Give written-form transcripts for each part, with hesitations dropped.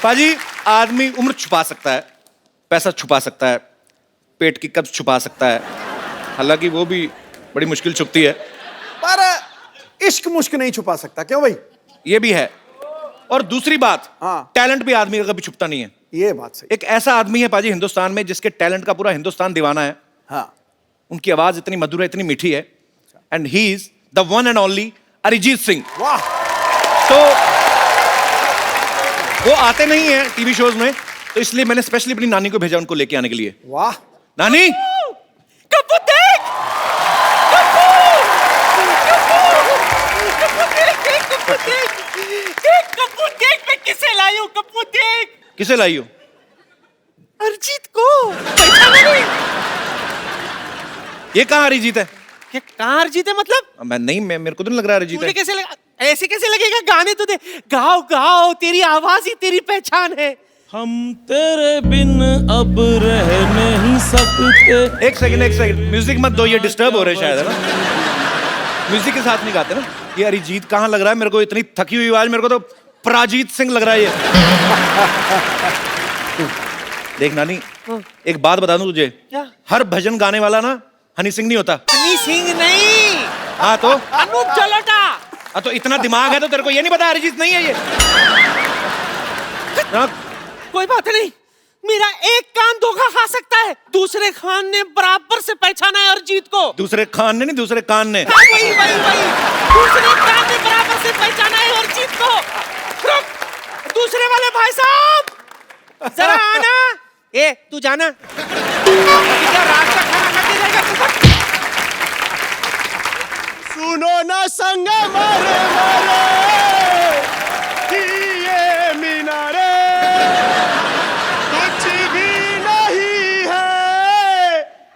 पाजी, आदमी उम्र छुपा सकता है, पैसा छुपा सकता है, पेट की कब्ज छुपा सकता है, हालांकि वो भी बड़ी मुश्किल छुपती है, पर इश्क मुश्क नहीं छुपा सकता, क्यों भाई? ये भी है। और दूसरी बात, हाँ। टैलेंट भी आदमी का कभी छुपता नहीं है। ये बात सही। एक ऐसा आदमी है पाजी हिंदुस्तान में जिसके टैलेंट का पूरा हिंदुस्तान दीवाना है। हाँ। उनकी आवाज इतनी मधुर है, इतनी मीठी है, and he is the one and only Arijit Singh. वाह। तो वो आते नहीं है टीवी शोज में, तो इसलिए मैंने स्पेशली अपनी नानी को भेजा उनको लेके आने के लिए। वाह। नानी, कप्पू देख, कप्पू देख, मैं किसे लाई हूँ? कप्पू देख। किसे लाई हो? अरिजीत को। पहचाना नहीं? ये कहाँ अरिजीत है? क्या कहाँ अरिजीत है मतलब? मैं नहीं, मेरे को तो नहीं लग रहा अरिजीत मुझे है। कैसे लगा? ऐसे कैसे लगेगा? गाने तो दे, गाओ गाओ, तेरी आवाज ही तेरी पहचान है। हम तेरे बिन अब रह नहीं सकते। एक सेकंड, म्यूजिक मत दो, ये डिस्टर्ब हो रहे शायद, है ना? म्यूजिक के साथ नहीं गाते ना। ये अरिजीत कहाँ लग रहा है मेरे को? इतनी थकी हुई आवाज, मेरे को तो प्राजीत सिंह लग रहा है ये। देख नानी, एक बात बता दूं तुझे, क्या? हर भजन गाने वाला ना हनी सिंह नहीं होता। हनी सिंह नहीं, हाँ तो? अनूप जलोटा। हाँ तो इतना दिमाग है तो तेरे को ये नहीं पता अरिजीत नहीं है ये? हाँ, कोई बात नहीं, मेरा एक कान धोखा खा सकता है, दूसरे खान ने बराबर से पहचाना है अरिजीत को। दूसरे खान ने नहीं, दूसरे कान ने। हाँ, वही वही वही, दूसरे कान ने बराबर से पहचाना है अरिजीत को। रुक, दूसरे वाले भाई साहब, जरा आना। ए, तू जाना। क्या रास्ता खड़ा करके जाएगा तू? सुनो ना संग मारे मारे ये मीनारे कुछ भी नहीं है।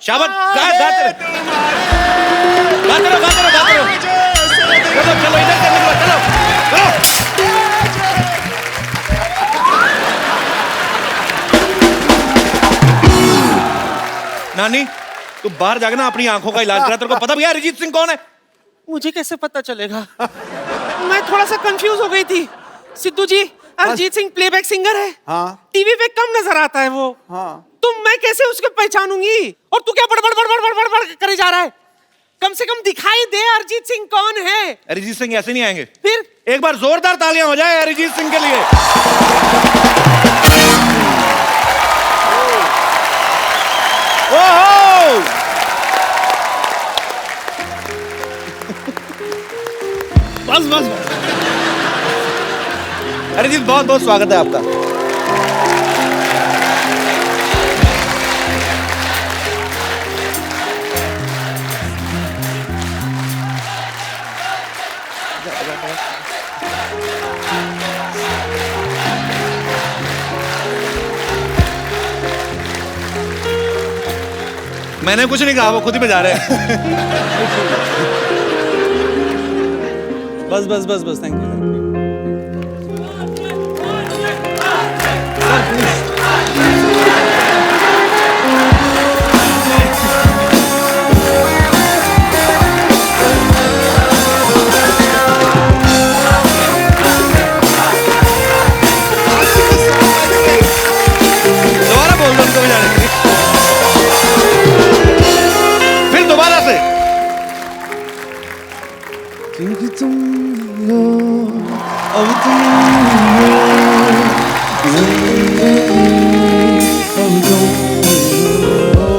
शाबाश, गाते रहो। चलो चलो, इधर से निकलो, चलो चलो। नानी, तू बाहर जाके ना अपनी आंखों का इलाज करा। तेरे को पता भी है अरिजीत सिंह कौन है? मुझे कैसे पता चलेगा? मैं थोड़ा सा कंफ्यूज हो गई थी। सिद्धू जी, अरिजीत सिंह प्लेबैक सिंगर है। हाँ। टीवी पे कम नजर आता है वो। हाँ। तो मैं कैसे उसको पहचानूंगी? और तू क्या बड़बड़ बड़बड़ बड़बड़ बड़ करे जा रहा है? कम से कम दिखाई दे अरिजीत सिंह कौन है। अरिजीत सिंह ऐसे नहीं आएंगे। फिर एक बार जोरदार तालियां हो जाए अरिजीत सिंह के लिए। ओहो! बस बस, अरिजीत बहुत बहुत स्वागत है आपका। मैंने कुछ नहीं कहा, वो खुद ही बजा रहे हैं। बस बस बस बस, थैंक यू। दोबारा बोल दो उनको बजाने के लिए। फिर दोबारा से। क्योंकि तुम हो, अब तुम हो, अब तुम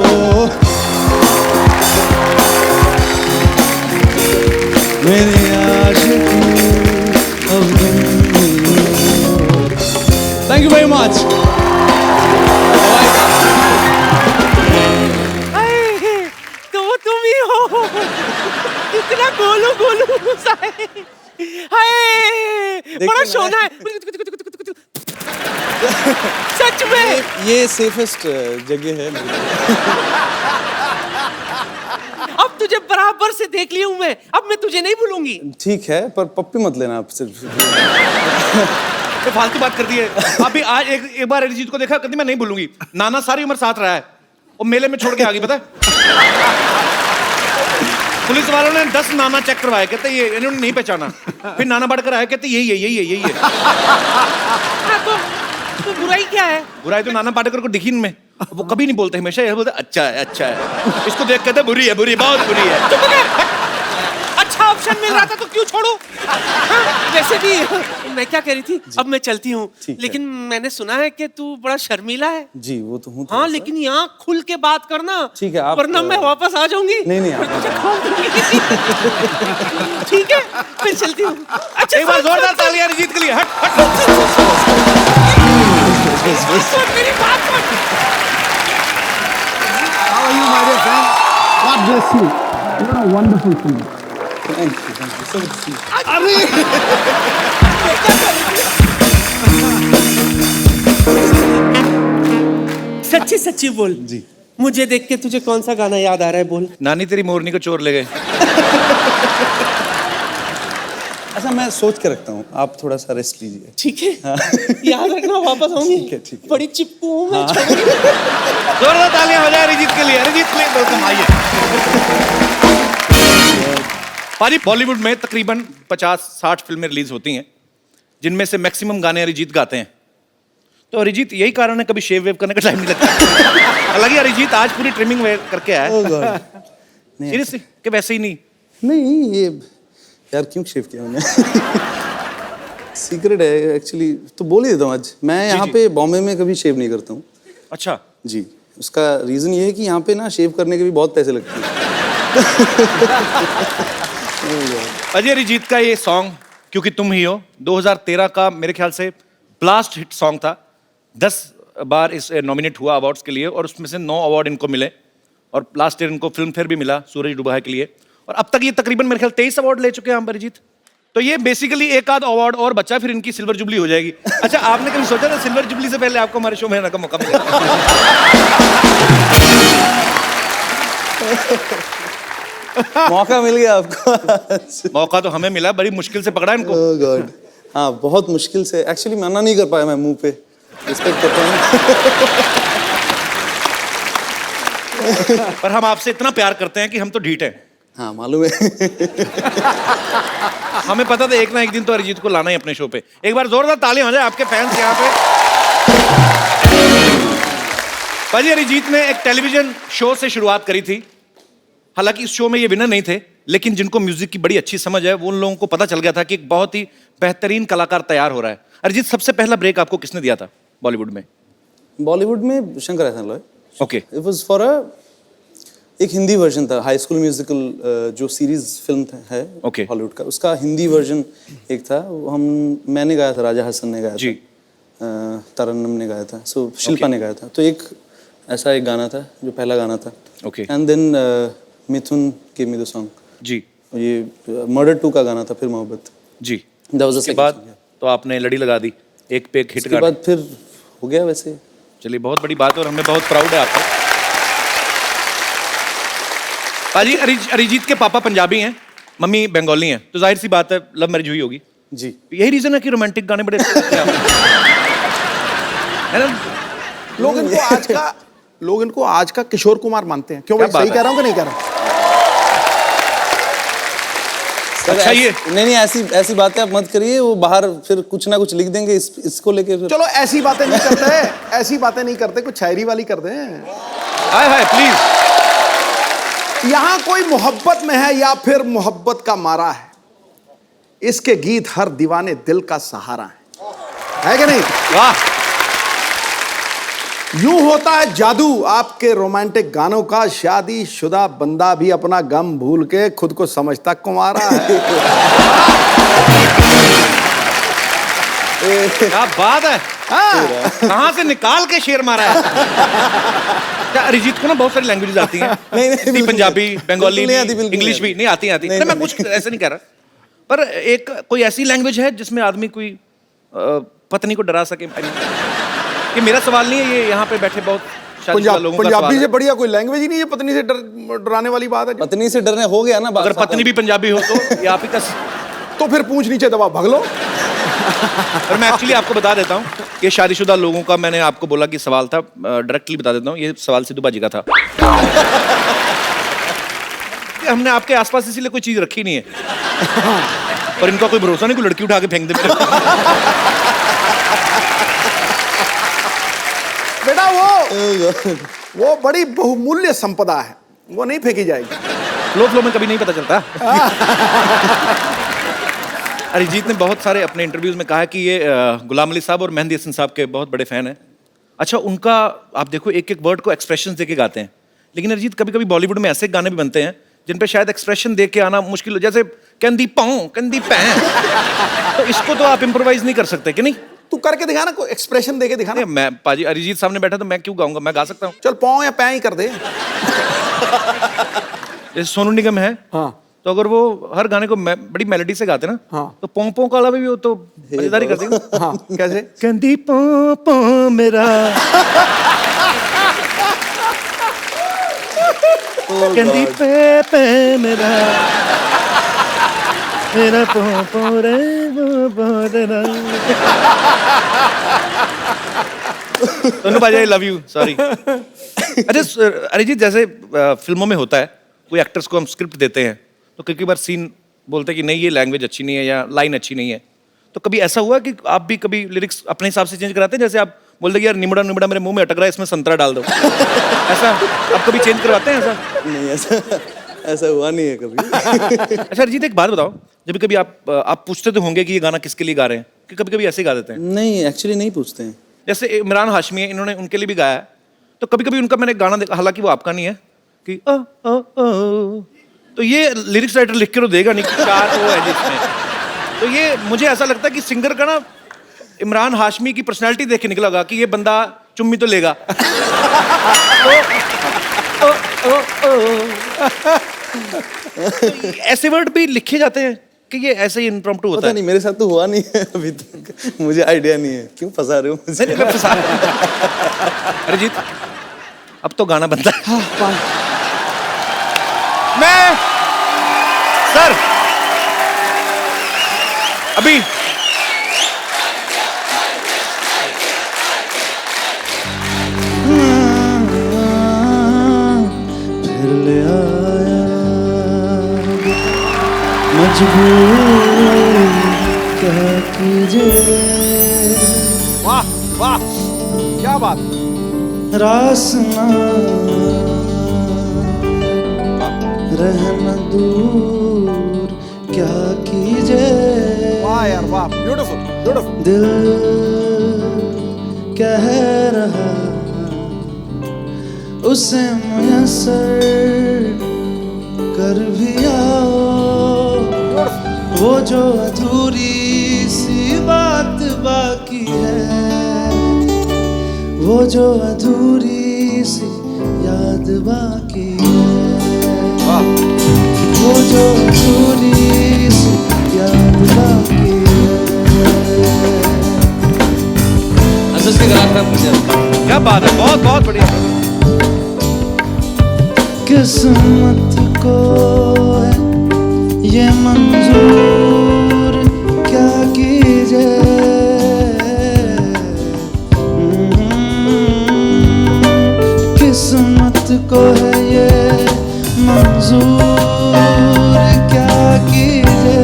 हो, मेरे आशिक, अब तुम हो। Thank you very much. तो वो तुम ही हो। इतना गोलू गोलू सा है। हाय, बड़ा शोना है। सच में ये सेफेस्ट जगह है। अब तुझे बराबर से देख ली हूं मैं, अब मैं तुझे नहीं भूलूंगी। ठीक है, पर पप्पी मत लेना आप सिर्फ। तो फालतू बात कर दी है। अभी आज एक बार अरिजीत को देखा, कहती मैं नहीं भूलूंगी। नाना सारी उम्र साथ रहा है, वो मेले में छोड़ के आ गई, पता है? पुलिस वालों ने 10 नाना चेक करवाए, कहते ये इन्होंने नहीं पहचाना। फिर नाना बढ़कर आए, कहते यही है, यही है, यही है। हाँ, तो क्या है? बुराई तो नाना पाटेकर को दिखी इनमें, वो कभी नहीं बोलते, हमेशा ये बोलते अच्छा है, अच्छा है। इसको देख कहते बुरी है, बुरी, बहुत बुरी है। चुप कर। अच्छा ऑप्शन मिल रहा था तो क्यों छोड़ू? हाँ, वैसे भी मैं क्या कह रही थी, अब मैं चलती हूँ, लेकिन मैंने सुना है कि तू बड़ा शर्मीला है। जी वो तो हूँ। हाँ, लेकिन यहाँ खुल के बात करना। ठीक है, आप वरना मैं वापस आ जाऊंगी। नहीं फिर तुझे खोल दूंगी। ठीक है, फिर चलती हूँ। अच्छा एक बार जोरदार तालियां अरिजीत के लिए। हट हट। मेरी बात सुन। How are you, my dear friend? God bless you. You're a wonderful singer. Thank you so much. सच्ची सच्ची बोल जी। मुझे देख के तुझे कौन सा गाना याद आ रहा है? बोल। नानी तेरी मोरनी को चोर ले गए। अच्छा मैं सोच के रखता हूँ, आप थोड़ा सा रेस्ट लीजिए। ठीक है, याद रखना, वापस आऊंगी। ठीक है। बड़ी चिपकू हूँ मैं। जोरदार तालियां हो जाए अरिजीत के लिए। अरिजीत के लिए वेलकम, आइए। पाजी, बॉलीवुड में तकरीबन 50-60 फिल्में रिलीज होती हैं, जिनमें से मैक्सिमम गाने अरिजीत गाते हैं। तो अरिजीत यही कारण है कभी शेव वेव करने का टाइम नहीं लगता। हालांकि अरिजीत आज पूरी ट्रिमिंग वेयर करके आया है। सीरियसली कि वैसे ही नहीं? नहीं ये यार क्यों शेव किया मैंने? सीक्रेट है एक्चुअली, तो बोल ही देता हूँ आज। मैं यहाँ पे बॉम्बे में कभी शेव नहीं करता हूँ। अच्छा जी, उसका रीज़न ये है कि यहाँ पे ना शेव करने के भी बहुत पैसे लगते हैं। अजय अरिजीत का ये सॉन्ग क्योंकि तुम ही हो 2013 का मेरे ख्याल से ब्लास्ट हिट सॉन्ग था। 10 बार इस नॉमिनेट हुआ अवार्ड्स के लिए और उसमें से 9 अवार्ड इनको मिले और लास्ट ईयर इनको फिल्म फेयर भी मिला सूरज डूबा है के लिए। और अब तक ये तकरीबन मेरे ख्याल 23 अवार्ड ले चुके हैं हम अरिजीत। तो ये बेसिकली एक आध अवार्ड और बचा, फिर इनकी सिल्वर जुबली हो जाएगी। अच्छा, आपने कभी सोचा था सिल्वर जुबली से पहले आपको हमारे शो में आने का मौका मिलेगा? मौका मिल गया आपको। मौका तो हमें मिला, बड़ी मुश्किल से पकड़ा इनको। ओह गॉड, हाँ बहुत मुश्किल से। एक्चुअली मना नहीं कर पाया मैं मुंह पे, रिस्पेक्ट करता हूँ। पर हम आपसे इतना प्यार करते हैं कि हम तो ढीठ हैं। हाँ मालूम है। हमें पता था एक ना एक दिन तो अरिजीत को लाना ही अपने शो पे। एक बार जोरदार तालियां हो जाए आपके फैंस यहाँ पे। पाजी, अरिजीत ने एक टेलीविजन शो से शुरुआत करी थी। हालांकि इस शो में ये विनर नहीं थे, लेकिन जिनको म्यूजिक की बड़ी अच्छी समझ है वो उन लोगों को पता चल गया था कि एक बहुत ही बेहतरीन कलाकार तैयार हो रहा है। अरिजीत, सबसे पहला ब्रेक आपको किसने दिया था बॉलीवुड में? बॉलीवुड में शंकर एहसान Loy. Okay. It was for एक हिंदी वर्जन था, हाई स्कूल म्यूजिकल जो सीरीज फिल्म है Okay. हॉलीवुड का, उसका हिंदी वर्जन एक था। वो मैंने गाया था, राजा हसन ने गाया जी। था, तरन्नुम ने गाया था, सो शिल्पा ने गाया था। तो एक ऐसा एक गाना था जो पहला गाना था। Okay. And then Mithun give me the song, जी ये मर्डर 2 का गाना था, फिर मोहब्बत। जी। That was the उसके second बाद song, yeah. तो आपने लड़ी लगा दी, एक पे एक हिट उसके गाना। बाद फिर हो गया वैसे। चलिए, बहुत बड़ी बात है और हमें बहुत प्राउड है आपको। पाजी, अरिजीत के पापा पंजाबी हैं, मम्मी बंगाली हैं, तो जाहिर सी बात है लव मैरिज हुई होगी। जी यही रीजन है कि रोमांटिक गाने बड़े अच्छे लगते हैं आपको। है ना? लोग इनको आज का किशोर कुमार मानते हैं। क्यों क्या भाई, बात सही है? कह रहा हूँ कि नहीं कह रहा हूँ? अच्छा, ये नहीं ऐसी बातें आप मत करिए, वो बाहर फिर कुछ ना कुछ लिख देंगे इसको लेके फिर। चलो ऐसी बातें नहीं करते, ऐसी बातें नहीं करते, कुछ शायरी वाली करते हैं। हाय हाय प्लीज। यहां कोई मोहब्बत में है या फिर मोहब्बत का मारा है, इसके गीत हर दीवाने दिल का सहारा है कि नहीं? वाह। यूं होता है जादू आपके रोमांटिक गानों का, शादीशुदा बंदा भी अपना गम भूल के खुद को समझता कुंवारा है। क्या बात है। हाँ। कहाँ से निकाल के शेर मारा है। क्या अरिजीत को ना बहुत सारी लैंग्वेजेस आती हैं? नहीं, हिंदी, पंजाबी, बंगाली, बिल्कुल नहीं आती, बिल्कुल इंग्लिश भी नहीं नहीं आती आती। नहीं, मैं नहीं, कुछ ऐसे नहीं कह रहा, पर एक कोई ऐसी लैंग्वेज है जिसमें आदमी कोई पत्नी को डरा सके। ये मेरा सवाल नहीं है, ये यहाँ पे बैठे बहुत शादीशुदा लोगों का सवाल पंजाबी है। से बढ़िया कोई लैंग्वेज ही नहीं है पत्नी से डराने वाली बात है। पत्नी से डरने हो गया ना बात। अगर पत्नी भी पंजाबी हो तो ये आप ही का। तो फिर पूंछ नीचे दबा भाग लो। और मैं एक्चुअली आपको बता देता हूँ, ये शादीशुदा लोगों का मैंने आपको बोला कि सवाल था, डायरेक्टली बता देता हूँ, ये सवाल सिद्धू बाजी का था। हमने आपके आसपास इसीलिए कोई चीज रखी नहीं है, और इनका कोई भरोसा नहीं, कोई लड़की उठा के फेंक दे। बेटा वो बड़ी बहुमूल्य संपदा है, वो नहीं फेंकी जाएगी। फ्लो में कभी नहीं पता चलता। अरिजीत ने बहुत सारे अपने इंटरव्यूज में कहा कि ये गुलाम अली साहब और मेहंदी हसन साहब के बहुत बड़े फैन हैं। अच्छा, उनका आप देखो एक एक वर्ड को एक्सप्रेशन दे के गाते हैं, लेकिन अरिजीत कभी कभी बॉलीवुड में ऐसे गाने भी बनते हैं जिन पे शायद एक्सप्रेशन दे के आना मुश्किल हो, जैसे कंदी पाऊं कंदी पैं। तो इसको तो आप इम्प्रोवाइज नहीं कर सकते कि नहीं? तू करके दिखा ना, कोई एक्सप्रेशन देके दिखा ना। मैं पाजी अरिजीत सामने बैठा तो मैं क्यों गाऊंगा, मैं गा सकता हूँ। चल पाँव या पैं ही कर दे। जैसे सोनू निगम है, हाँ तो अगर वो हर गाने को बड़ी मेलोडी से गाते ना, हाँ। तो पों पों काला भी वो तो मजेदारी कर देगा। हाँ, कैसे? कंदी पों पों मेरा कंदी पे पे मेरा मेरा पों पों रे पों तेरा। सोनू पाजी आई लव यू, सॉरी। अच्छा अरिजीत, जैसे फिल्मों में होता है, कोई एक्टर्स को हम स्क्रिप्ट देते हैं तो कई बार सीन बोलते हैं कि नहीं ये लैंग्वेज अच्छी नहीं है या लाइन अच्छी नहीं है, तो कभी ऐसा हुआ कि आप भी कभी लिरिक्स अपने हिसाब से चेंज कराते हैं? जैसे आप बोल दे यार निमड़ा निमड़ा मेरे मुंह में अटक रहा है, इसमें संतरा डाल दो। ऐसा आप कभी चेंज करवाते हैं? ऐसा नहीं, ऐसा हुआ नहीं है कभी। अच्छा अरिजीत, एक बात बताओ, जब कभी आप पूछते तो होंगे कि ये गाना किसके लिए गा रहे हैं, कि कभी कभी ऐसे ही गा देते हैं? नहीं, एक्चुअली नहीं पूछते हैं। जैसे इमरान हाशमी है, इन्होंने उनके लिए भी गाया है, तो कभी कभी उनका मैंने गाना देखा, हालांकि वो आपका नहीं है, कि ओ ओ ओ, तो ये लिरिक्स राइटर लिख के तो देगा नहीं, 4 ओ है जिसमें। तो ये मुझे ऐसा लगता है कि सिंगर का ना इमरान हाशमी की पर्सनालिटी देख के निकला होगा कि ये बंदा चुम्मी तो लेगा। ओ, ओ, ओ, ओ। तो ऐसे वर्ड भी लिखे जाते हैं कि ये ऐसे ही इम्प्रॉम्प्टू होता पता है? नहीं, मेरे साथ तो हुआ नहीं है अभी तक, मुझे आइडिया नहीं है। क्यों फंसा रहे हो मुझे? नहीं, मैं फंसा अरिजीत, अब तो गाना बनता है। मैं सर अभी फिर ले आया मजबूर क्या कीजिए। वाह वाह, क्या बात। रासना रहना दूर क्या कीजिए। वाह यार वाह, ब्यूटीफुल ब्यूटीफुल। दिल कह रहा उसे मुयस्सर कर भी आओ, वो जो अधूरी सी बात बाकी है, वो जो अधूरी सी याद बाकी है, वो जो अधूरी सी याद बाकी है। क्या बात है, बहुत बहुत बढ़िया। किस्मत को है ये मंजूर क्या कीजिए। किस्मत को है ये मंजूर क्या कीजिए।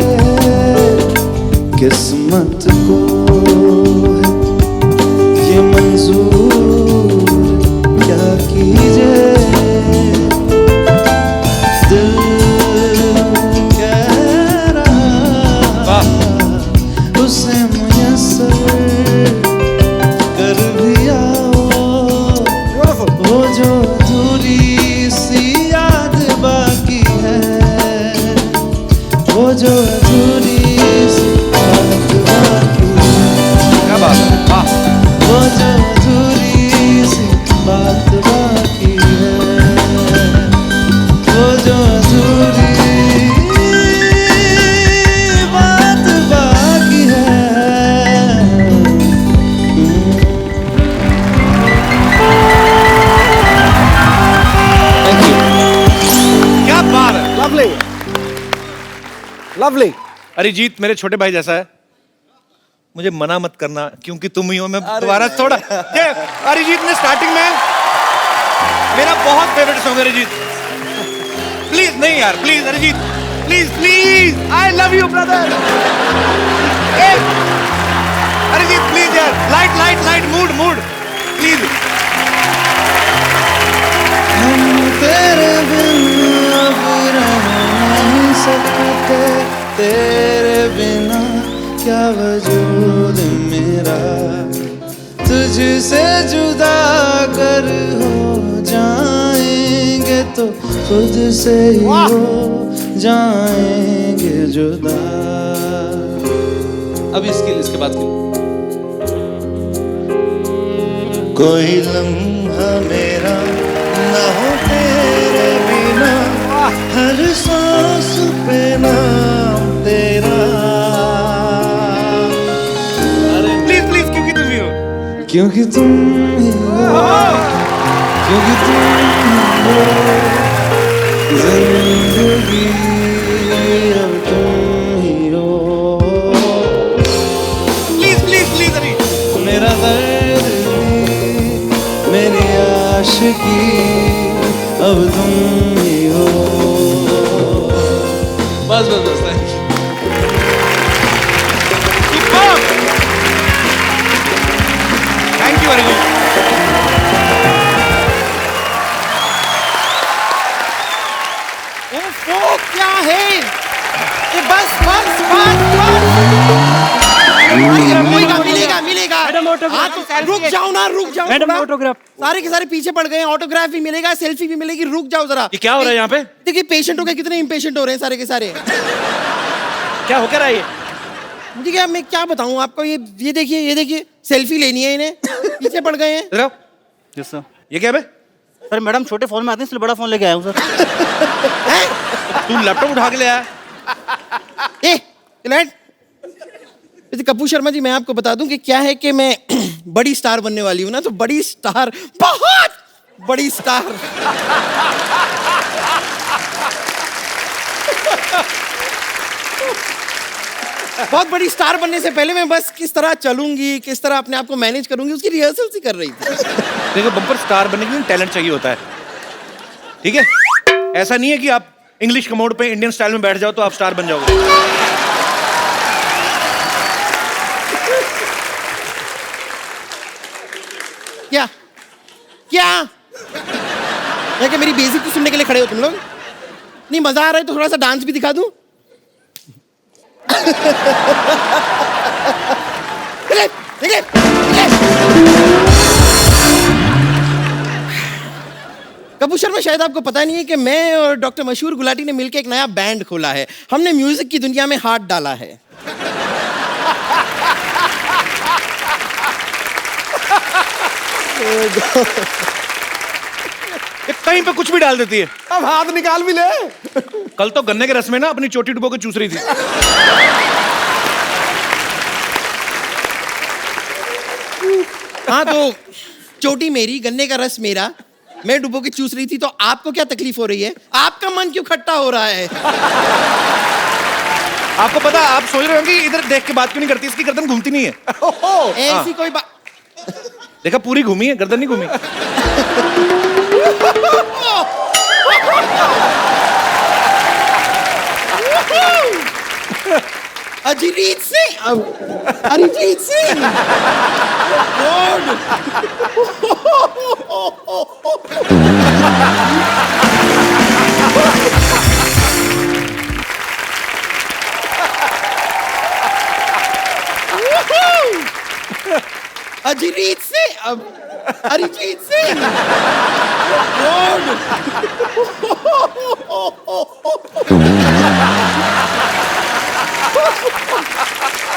किस्मत को है ये मंजूर क्या कीजिए। उसे मुयस्सर कर भी आओ, वो जो अधूरी सी याद बाकी है, वो जो अधूरी सी याद बाकी है। क्या बात है, वाह। वो जो अधूरी सी बात बाकी है, वो जो अधूरी बात बाकी है। क्या बात है। Lovely lovely. अरिजीत मेरे छोटे भाई जैसा है, मुझे मना मत करना क्योंकि तुम ही हो। मैं दोबारा थोड़ा ये अरिजीत ने स्टार्टिंग में मेरा बहुत फेवरेट सॉन्ग है अरिजीत। प्लीज नहीं यार, please Arijit, please please, I love you brother. Arijit please यार, light light light, mood mood please. तेरे बिना क्या वजूद मेरा, तुझसे जुदा अगर हो जाएंगे तो खुद से ही हो जाएंगे जुदा। अब इसके बाद की कोई लम्हा मेरा न हो तेरे बिना, हर सांस पे नाम तेरा। प्लीज प्लीज, क्योंकि तुम ही हो। क्योंकि तुम ही हो, क्योंकि तुम ही हो जिंदगी, अब तुम ही हो। प्लीज प्लीज प्लीज अरे। मेरा दर्द भी, मेरी आशिकी, अब तुम ही हो। बस बस बस, थैंक यू वेरी मच। वो क्या है ये? बस बस बस बस। मिलेगा मिलेगा मिलेगा। Madam, autograph. हाँ, तो रुक जाओ ना, रुक जाओ मैडम, थोड़ा। ऑटोग्राफ। सारे के सारे पीछे पड़ गए हैं। ऑटोग्राफ भी मिलेगा, सेल्फी भी मिलेगी। रुक जाओ जरा। ये क्या हो रहा है यहाँ पे? देखिए पेशेंटों के कितने इम्पेशेंट हो रहे हैं सारे के सारे। क्या हो क्या रहा है ये? मुझे क्या, मैं क्या बताऊं आपको। ये देखिए, ये देखिए, सेल्फी लेनी है इन्हें, पीछे पड़ गए हैं। इधर आओ। Yes sir. ये क्या है बे? सर मैडम छोटे फोन में आते हैं इसलिए बड़ा फोन लेके आया हूँ सर। तू लैपटॉप उठा के ले आया? ए लेट। कपूर शर्मा जी, मैं आपको बता दूं कि क्या है कि मैं बड़ी स्टार बनने वाली हूं ना, तो बड़ी स्टार, बहुत बड़ी स्टार। बहुत बड़ी स्टार बनने से पहले मैं बस किस तरह चलूंगी, किस तरह अपने आप को मैनेज करूंगी, उसकी रिहर्सल सी कर रही थी। देखो, बम्पर स्टार बनने के लिए टैलेंट चाहिए होता है, ठीक है? ऐसा नहीं है कि आप इंग्लिश कमोड पे इंडियन स्टाइल में बैठ जाओ तो आप स्टार बन जाओगे। क्या क्या है कि मेरी बेइज्जती सुनने के लिए खड़े हो तुम लोग? नहीं मजा आ रहा है तो थोड़ा सा डांस भी दिखा दूं? निकले, निकले, निकले। कपूर शर्मा, शायद आपको पता नहीं है कि मैं और डॉक्टर मशहूर गुलाटी ने मिलकर एक नया बैंड खोला है। हमने म्यूजिक की दुनिया में हाथ डाला है। ये कहीं पे कुछ भी डाल देती है। अब हाथ निकाल भी ले। कल तो गन्ने के रस में ना अपनी चोटी डुबो के चूस रही थी। हाँ तो चोटी मेरी, गन्ने का रस मेरा, मैं डुबो के चूस रही थी, तो आपको क्या तकलीफ हो रही है? आपका मन क्यों खट्टा हो रहा है? आपको पता, आप सोच रहे हो कि इधर देख के बात क्यों नहीं करती, इसकी गर्दन घूमती नहीं है। ऐसी कोई बात। देखा, पूरी घूमी है, गर्दन नहीं घूमी। अरिजीत सिंह, अरिजीत सिंह। अरिजीत सिंह, अरिजीत सिंह।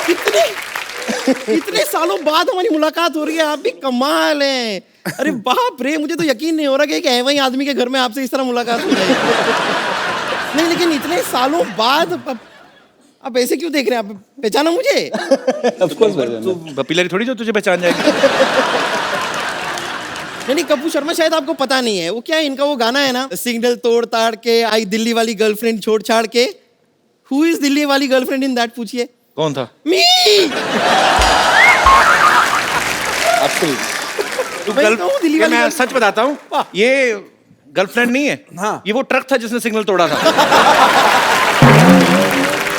कितने इतने सालों बाद हमारी मुलाकात हो रही है, आप भी कमाल हैं। अरे बाप रे, मुझे तो यकीन नहीं हो रहा कि एक ऐसे आदमी के घर में आपसे इस तरह मुलाकात हो जाए। नहीं लेकिन इतने सालों बाद आप ऐसे क्यों देख रहे हैं? आप पहचाना मुझे? ऑफ कोर्स तू बपीलरी थोड़ी जो तुझे पहचान जाएगी। नहीं कपूर शर्मा, शायद आपको पता नहीं है वो क्या है, इनका वो गाना है ना, सिग्नल तोड़ ताड़ के आई दिल्ली वाली गर्लफ्रेंड छोड़ छाड़ के। हु इज दिल्ली वाली गर्लफ्रेंड इन दैट? पूछिए। कौन था? मी। तू मैं तो हूँ दिल्ली वाली मैं गर्ल- सच बताता हूँ, ये गर्लफ्रेंड नहीं है। हाँ। ये वो ट्रक था जिसने सिग्नल तोड़ा था।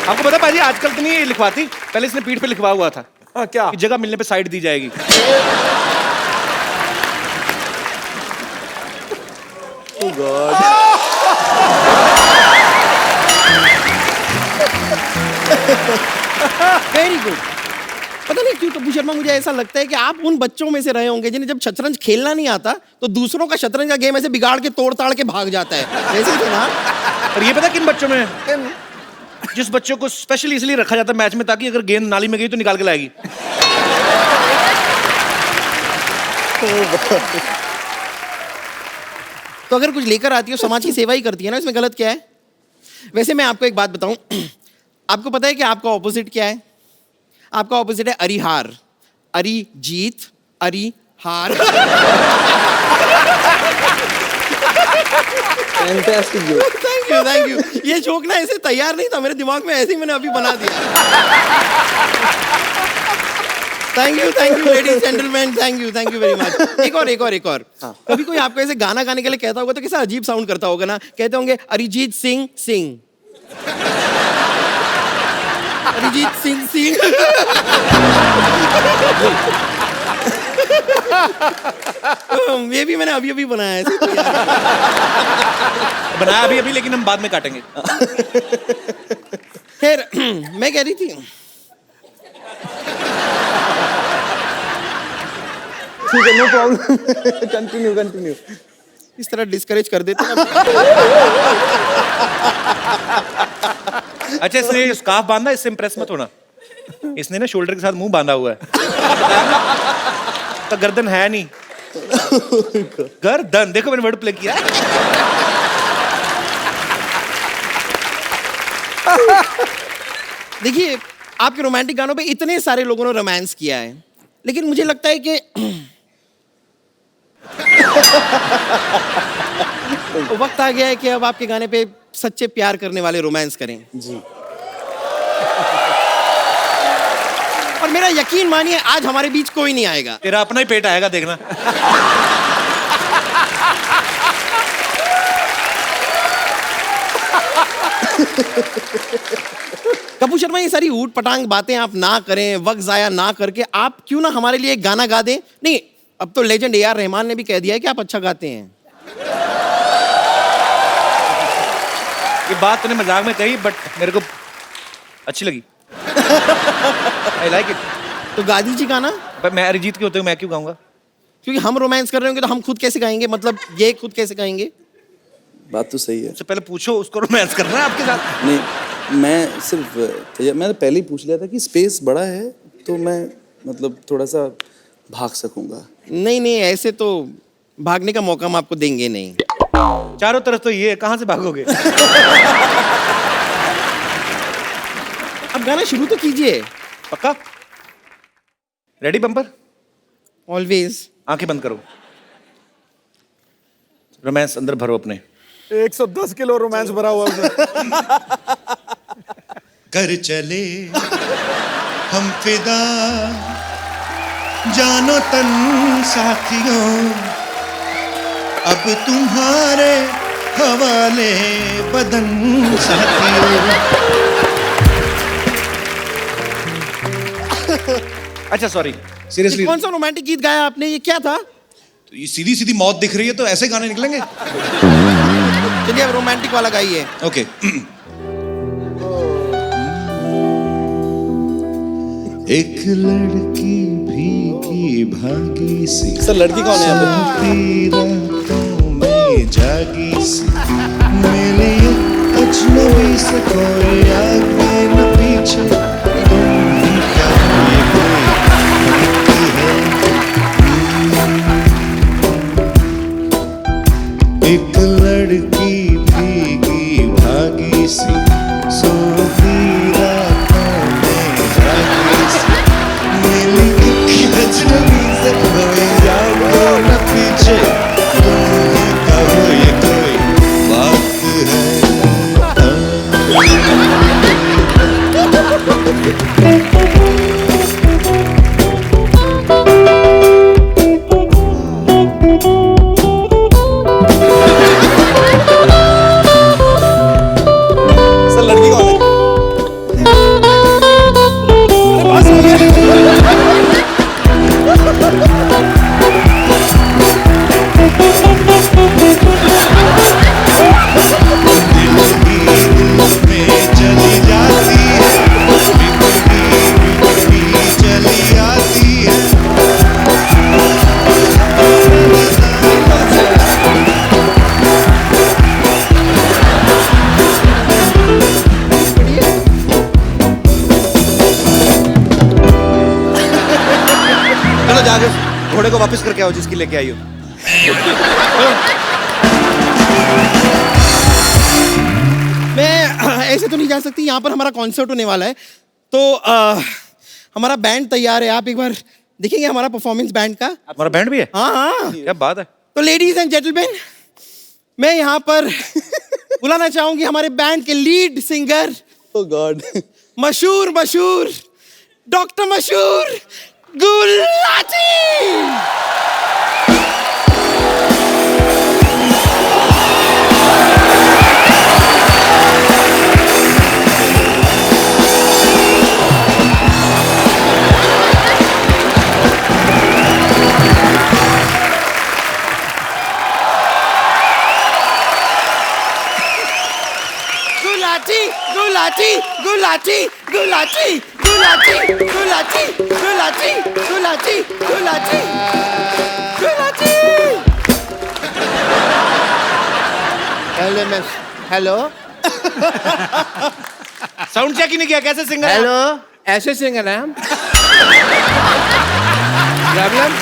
आपको पता पाजी, आजकल तो नहीं ये लिखवाती, पहले इसने पीठ पे लिखवा हुआ था हाँ, क्या? कि जगह मिलने पे साइड दी जाएगी। Very good. पता नहीं क्यों कपूर शर्मा, मुझे ऐसा लगता है कि आप उन बच्चों में से रहे होंगे जिन्हें जब शतरंज खेलना नहीं आता तो दूसरों का शतरंज का गेम ऐसे बिगाड़ के तोड़ ताड़ के भाग जाता है, वैसे ही थे ना? और ये पता किन बच्चों में है? जिस बच्चों को स्पेशली इसलिए रखा जाता है मैच में ताकि अगर गेंद नाली में गई तो निकाल के लाएगी। तो अगर कुछ लेकर आती है समाज की सेवा ही करती है ना, इसमें गलत क्या है? वैसे मैं आपको एक बात बताऊं, आपको पता है कि आपका ऑपोजिट क्या है? आपका ऑपोजिट है Arihaar, Arijit, Arihaar. Fantastic joke. Thank you. ये जोक ना ऐसे तैयार नहीं था मेरे दिमाग में, ऐसे ही मैंने अभी बना दिया। Thank you ladies gentleman, thank you very much. एक और। कभी कोई आपको ऐसे गाना गाने के लिए कहता होगा तो कैसा अजीब साउंड करता होगा ना? कहते होंगे अरिजीत सिंह सिंह, अरिजीत सिंह सिंह। ये भी मैंने अभी बनाया है। बनाया अभी लेकिन हम बाद में काटेंगे। खैर, मैं कह रही थी ठीक है, नो प्रॉब्लम। कंटिन्यू। इस तरह डिस्करेज कर देते हैं। अच्छा, इसने स्कार्फ बांधा, इससे इंप्रेस मत होना। इसने ना शोल्डर के साथ मुंह बांधा हुआ है। तो गर्दन है नहीं। गर्दन, देखो मैंने वर्ड प्ले किया। देखिए, आपके रोमांटिक गानों पे इतने सारे लोगों ने रोमांस किया है, लेकिन मुझे लगता है कि वक्त आ गया है कि अब आपके गाने पे सच्चे प्यार करने वाले रोमांस करें जी। और मेरा यकीन मानिए आज हमारे बीच कोई नहीं आएगा। तेरा अपना ही पेट आएगा, देखना। कपूर शर्मा, ये सारी ऊट पटांग बातें आप ना करें, वक्त जाया ना करके आप क्यों ना हमारे लिए एक गाना गा दें? नहीं, अब तो लेजेंड ए आर रहमान ने भी कह दिया है कि आप अच्छा गाते हैं। ये बात तूने मजाक में कही, बट मेरे को अच्छी लगी। I like it. तो गा दीजिए गाना। पर मैं अरिजीत के होते हुए मैं क्यों गाऊंगा? क्योंकि हम रोमांस कर रहे होंगे तो हम खुद कैसे गाएंगे? मतलब ये खुद कैसे गाएंगे? बात तो सही है। सबसे पहले पूछो उसको रोमांस करना है आपके साथ। नहीं, मैं सिर्फ मैंने पहले ही पूछ लिया था कि स्पेस बड़ा है तो मैं मतलब थोड़ा सा भाग सकूंगा। नहीं, ऐसे तो भागने का मौका हम आपको देंगे नहीं। चारों तरफ तो ये है, कहां से भागोगे? अब गाना शुरू तो कीजिए। पक्का? Ready bumper? ऑलवेज। आंखें बंद करो, रोमांस अंदर भरो अपने। 110 किलो रोमांस भरा हुआ उसमें। कर चले हम फिदा, जानो तन साथियों, अब तुम्हारे हवाले बदन साथियों। अच्छा सॉरी, ये सीरियसली, कौन सा रोमांटिक गीत गाया आपने? ये क्या था? ये सीधी सीधी मौत दिख रही है तो ऐसे गाने निकलेंगे। चलिए अब रोमांटिक वाला गाइए। ओके। एक लड़की भीगी भागी सी, सर लड़की कौन है यहाँ सोती रातों में जागी सी, मिली अजनबी से कोई आगे न पीछे, तुम ही क्या ये कोई है। एक लड़की भीगी भागी सी, सोती रातों में जागी सी, मिली एक अजनबी से कोई आगे न पीछे, तुम ही कहो ये कोई बात है। को वापस करके आओ जिसकी लेके आई हो। मैं ऐसे तो नहीं जा सकती, यहाँ पर हमारा कॉन्सर्ट होने वाला है, तो हमारा बैंड तैयार है, आप एक बार देखेंगे हमारा परफॉर्मेंस बैंड का। हमारा बैंड भी है? हाँ हाँ। क्या बात है। तो लेडीज एंड जेंटलमैन, मैं यहाँ पर बुलाना चाहूंगी हमारे बैंड के लीड सिंगर, Oh God. मशहूर doctor Mashoor Gulati. Gulati Gulati Gulati Gulati Gulati Gulati Gulati Gulati Gulati. Hello miss, hello sound check ही नहीं किया, कैसे सिंगर? हेलो, ऐसे सिंगर हैं हम। प्रॉब्लम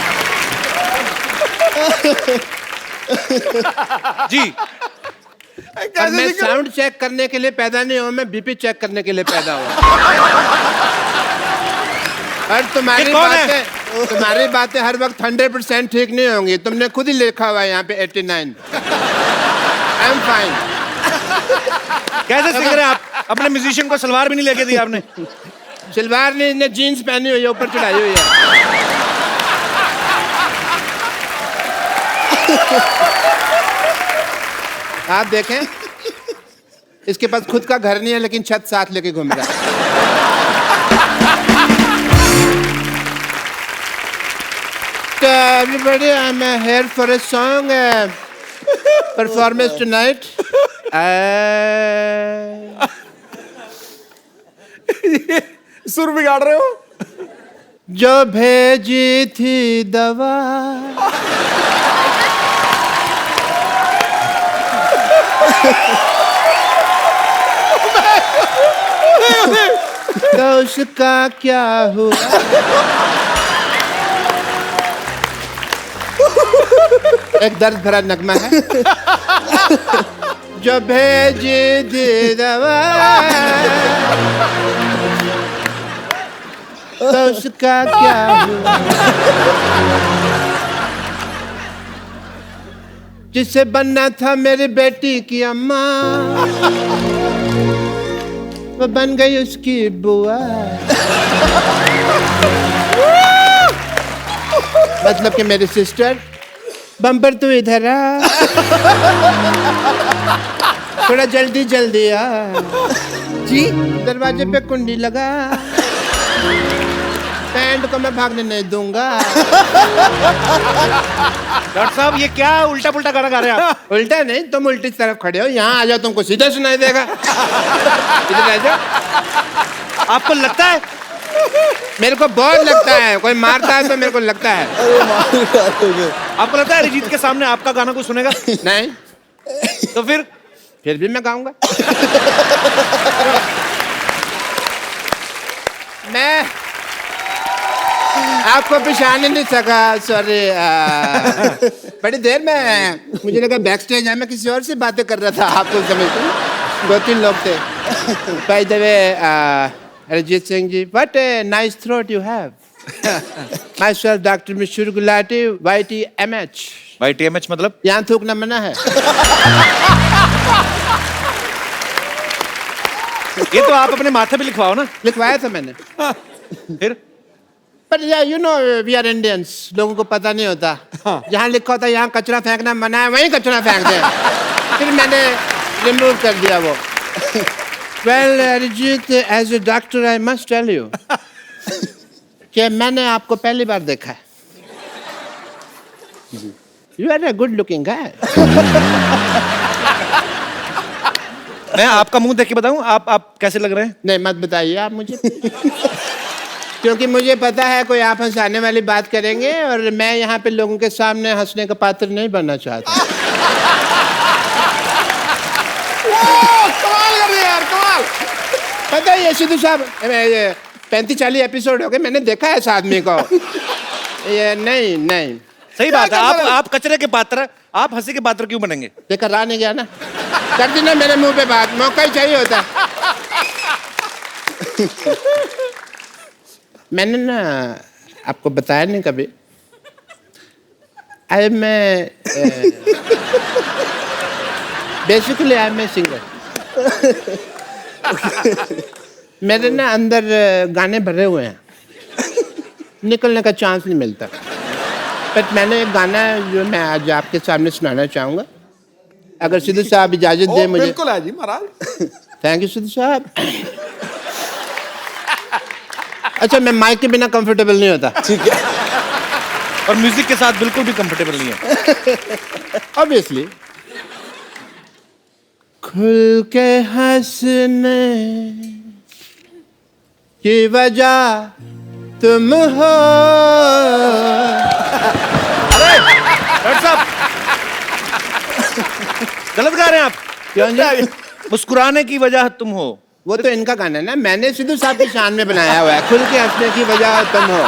जी। और मैं साउंड चेक करने के लिए पैदा नहीं हुआ, मैं बीपी चेक करने के लिए पैदा हुआ। और तुम्हारी बातें हर वक्त 100% ठीक नहीं होंगी। तुमने खुद ही लिखा हुआ है यहाँ पे 89। I am fine. कैसे सिंगर है आप? अपने म्यूजिशियन को सलवार भी नहीं लेके दी आपने। सलवार नहीं, इसने जीन्स पहनी हुई है, ऊपर चढ़ाई हुई है। आप देखें, इसके पास खुद का घर नहीं है लेकिन छत साथ लेके घूम रहा है। So everybody, I'm here for a song performance tonight. सुर बिगाड़ रहे हो। जो भेजी थी दवा तो उसका क्या हुआ? एक दर्द भरा नगमा है। जो भेजी थी दवा तो उसका क्या हुआ? जिससे बनना था मेरी बेटी की अम्मा, वो बन गई उसकी बुआ। मतलब कि मेरी सिस्टर, बम्पर तू इधर आ, थोड़ा जल्दी जल्दी आ जी, दरवाजे पे कुंडी लगा, पैंट को मैं भागने नहीं दूंगा। डॉक्टर साहब ये क्या उल्टा पुल्टा गाना गा रहे हैं आप? उल्टा नहीं, तुम उल्टी तरफ खड़े हो, यहाँ आ जाओ तुमको सीधा सुनाई देगा। इधर आ जाओ। आपको लगता है? मेरे को बहुत लगता है, कोई मारता है तो मेरे को लगता है। आपको लगता है अरिजीत के सामने आपका गाना कोई सुनेगा? नहीं तो फिर भी मैं गाऊंगा। मैं आपको पहचान ही नहीं सका, सॉरी। बड़ी देर में मुझे लगा बैक स्टेज है, मैं किसी और से बातें कर रहा था। आपको समझते 2-3 लोग थे। By the way, Arijit Singh ji, what a nice throat you have. Myself doctor Mashoor Gulati, YTMH। YTMH मतलब? यहाँ थूकना मना है। ये तो आप अपने माथे पे लिखवाओ ना। लिखवाया था मैंने। फिर पर you know we are Indians, लोगों को पता नहीं होता। जहाँ लिखा होता है यहाँ कचरा फेंकना मना है, वहीं कचरा फेंकते हैं। फिर मैंने रिमूव कर दिया वो। Well Arijit, as a doctor I must tell you कि मैंने आपको पहली बार देखा है। You are a good looking guy. मैं आपका मुंह देख के बताऊं आप कैसे लग रहे हैं? नहीं मत बताइए आप मुझे। क्योंकि मुझे पता है कोई आप हंसाने वाली बात करेंगे और मैं यहाँ पे लोगों के सामने हंसने का पात्र नहीं बनना चाहता। कमाल कर दिया यार, कमाल। पता है ये सिद्धू साहब, 35-40 एपिसोड हो गए, मैंने देखा है इस आदमी को। ये नहीं नहीं सही बात है, आप कचरे के पात्र, आप हंसी के पात्र क्यों बनेंगे? देखा रहा नहीं गया ना, कर दी ना मेरे मुंह पे बात, मौका ही चाहिए होता। मैंने ना आपको बताया नहीं कभी, I am basically I am a singer. मेरे ना अंदर गाने भरे हुए हैं, निकलने का चांस नहीं मिलता। बट मैंने एक गाना है जो मैं आज आपके सामने सुनाना चाहूँगा, अगर सिद्धू साहब इजाज़त दे मुझे। बिल्कुल है जी महाराज। थैंक यू सिद्धू साहब। अच्छा, मैं माइक के बिना कंफर्टेबल नहीं होता। ठीक है। और म्यूजिक के साथ बिल्कुल भी कंफर्टेबल नहीं है। ऑब्वियसली। खुल के हंसने की वजह तुम हो। डॉक्टर साहब गलत गा रहे हैं आप। क्यों जी? मुस्कुराने की वजह तुम हो, वो तो इनका गाना है ना, मैंने सिद्धू साहब की शान में बनाया हुआ है। खुल के हंसने की वजह तुम हो,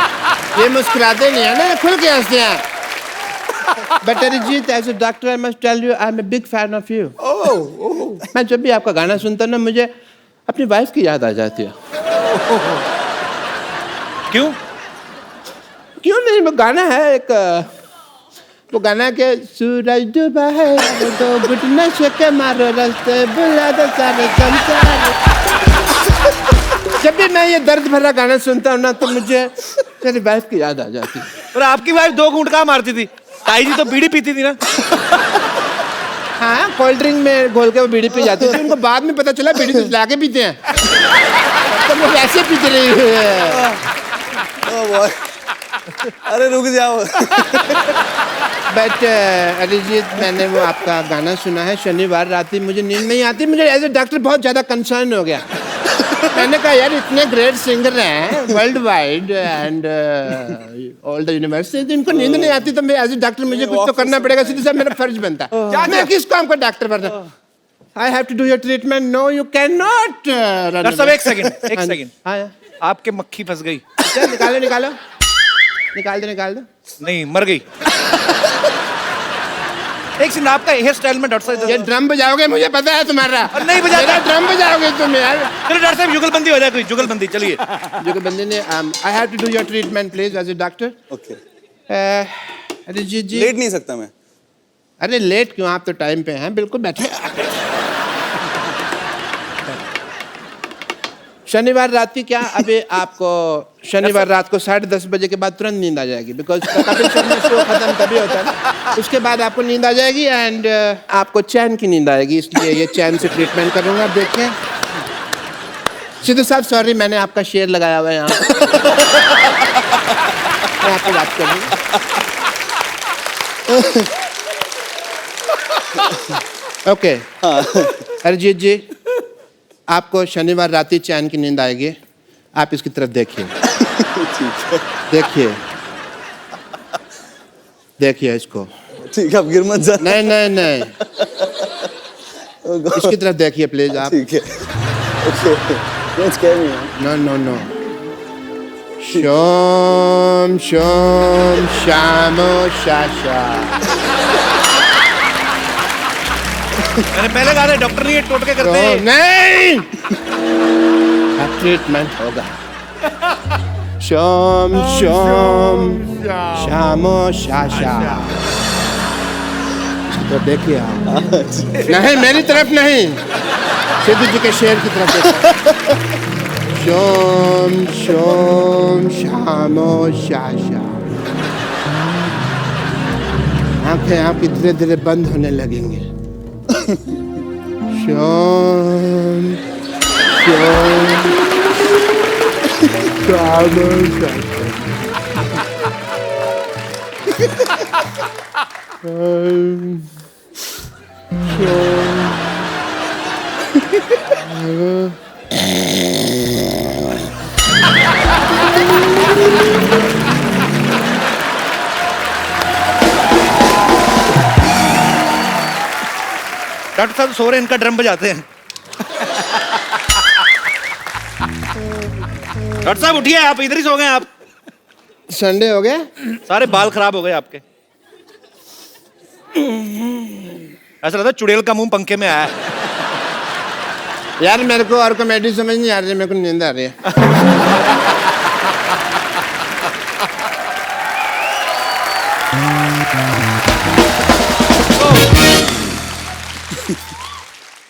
ये मुस्कुराते नहीं है ना, खुल के हंसते हैं। But Arijit, as a doctor I must tell you, I am a big fan of you. मैं जब भी आपका गाना सुनता हूं ना, मुझे अपनी वाइफ की याद आ जाती है। क्यों? क्यों नहीं, वो गाना है एक, वो गाना के सूरज डूबा है तो घुटने से के मारो रास्ते बुला दो सारे संसार। जब भी मैं ये दर्द भरा गाना सुनता हूँ ना, तो मुझे मेरी वाइफ की याद आ जाती है। और आपकी वाइफ 2 घूंट कहाँ मारती थी? ताई जी तो बीड़ी पीती थी ना। हाँ, कोल्ड ड्रिंक में घोल के वो बीड़ी पी जाती थी, उनको बाद में पता चला बीड़ी तो लाके पीते हैं, तो वो वैसे पीते रही है। अरे रुक जाओ। बट अरिजीत, मैंने वो आपका गाना सुना है, शनिवार रात ही मुझे नींद नहीं आती। मुझे एज ए डॉक्टर बहुत ज़्यादा कंसर्न हो गया। मैंने कहा यार, इतने ग्रेट सिंगर हैं world wide and all the universities, इनको नींद नहीं आती, तो मैं एज ए डॉक्टर मुझे कुछ तो करना पड़ेगा। सीधे साहब मेरा फर्ज बनता है। मैं किस काम का डॉक्टर बनना? I have to do your treatment. No you can not. Doctor साहब एक सेकंड। हाँ, आपके मक्खी फंस गई। निकालो निकालो निकाल दो। नहीं, मर गई। एक सेकंड, आपका हेयर स्टाइल में डॉक्टर साहब, ये ड्रम बजाओगे, मुझे पता है तुम्हारा। और नहीं बजाता। मेरा ड्रम बजाओगे तुम यार। चलो डॉक्टर साहब, जुगलबंदी हो जाए, कोई जुगलबंदी। चलिए जुगलबंदी ने, I have to do your treatment please as a doctor. Okay. Arijit ji, लेट नहीं सकता मैं। अरे लेट क्यों, आप तो टाइम पे हैं, बिल्कुल बैठे। शनिवार रात की क्या, अभी आपको शनिवार रात को 10:30 बजे के बाद तुरंत नींद आ जाएगी, बिकॉज कपिल शर्मा शो खत्म तभी होता है ना। उसके बाद आपको नींद आ जाएगी एंड आपको चैन की नींद आएगी, इसलिए ये चैन से ट्रीटमेंट करूंगा। आप देखें सिद्धू साहब, सॉरी मैंने आपका शेर लगाया हुआ है यहाँ। मैं आपको बात करूँगा। ओके अरिजीत जी, आपको शनिवार रात ही चैन की नींद आएगी। आप इसकी तरफ देखिए। देखिए इसको। ठीक है, अब गिर मत जा। नहीं इसकी तरफ देखिए प्लीज आप। ठीक है। Okay. Don't scare me, man. No Shom Shom Shamo Shasha. मैंने पहले कहा था डॉक्टर नहीं है, टोटके करते हैं। नहीं, अब ट्रीटमेंट होगा। शोम शोम शामो शाशा। तो देखिए आप। नहीं, मेरी तरफ नहीं, सिद्धू जी के शेर की तरफ देखिए। शोम शोम शामो शाशा। आंखें आपकी धीरे धीरे बंद होने लगेंगी। शोम शोम शामो शाशा। डॉक्टर साहब सो रहे हैं, इनका ड्रम बजाते हैं। डॉक्टर साहब उठिए, आप इधर ही सो गए आप। संडे हो गया? सारे बाल खराब हो गए आपके। ऐसा लगता है चुड़ैल का मुंह पंखे में आया है। यार मेरे को और कॉमेडी समझ नहीं आ रही है, मेरे को नींद आ रही है।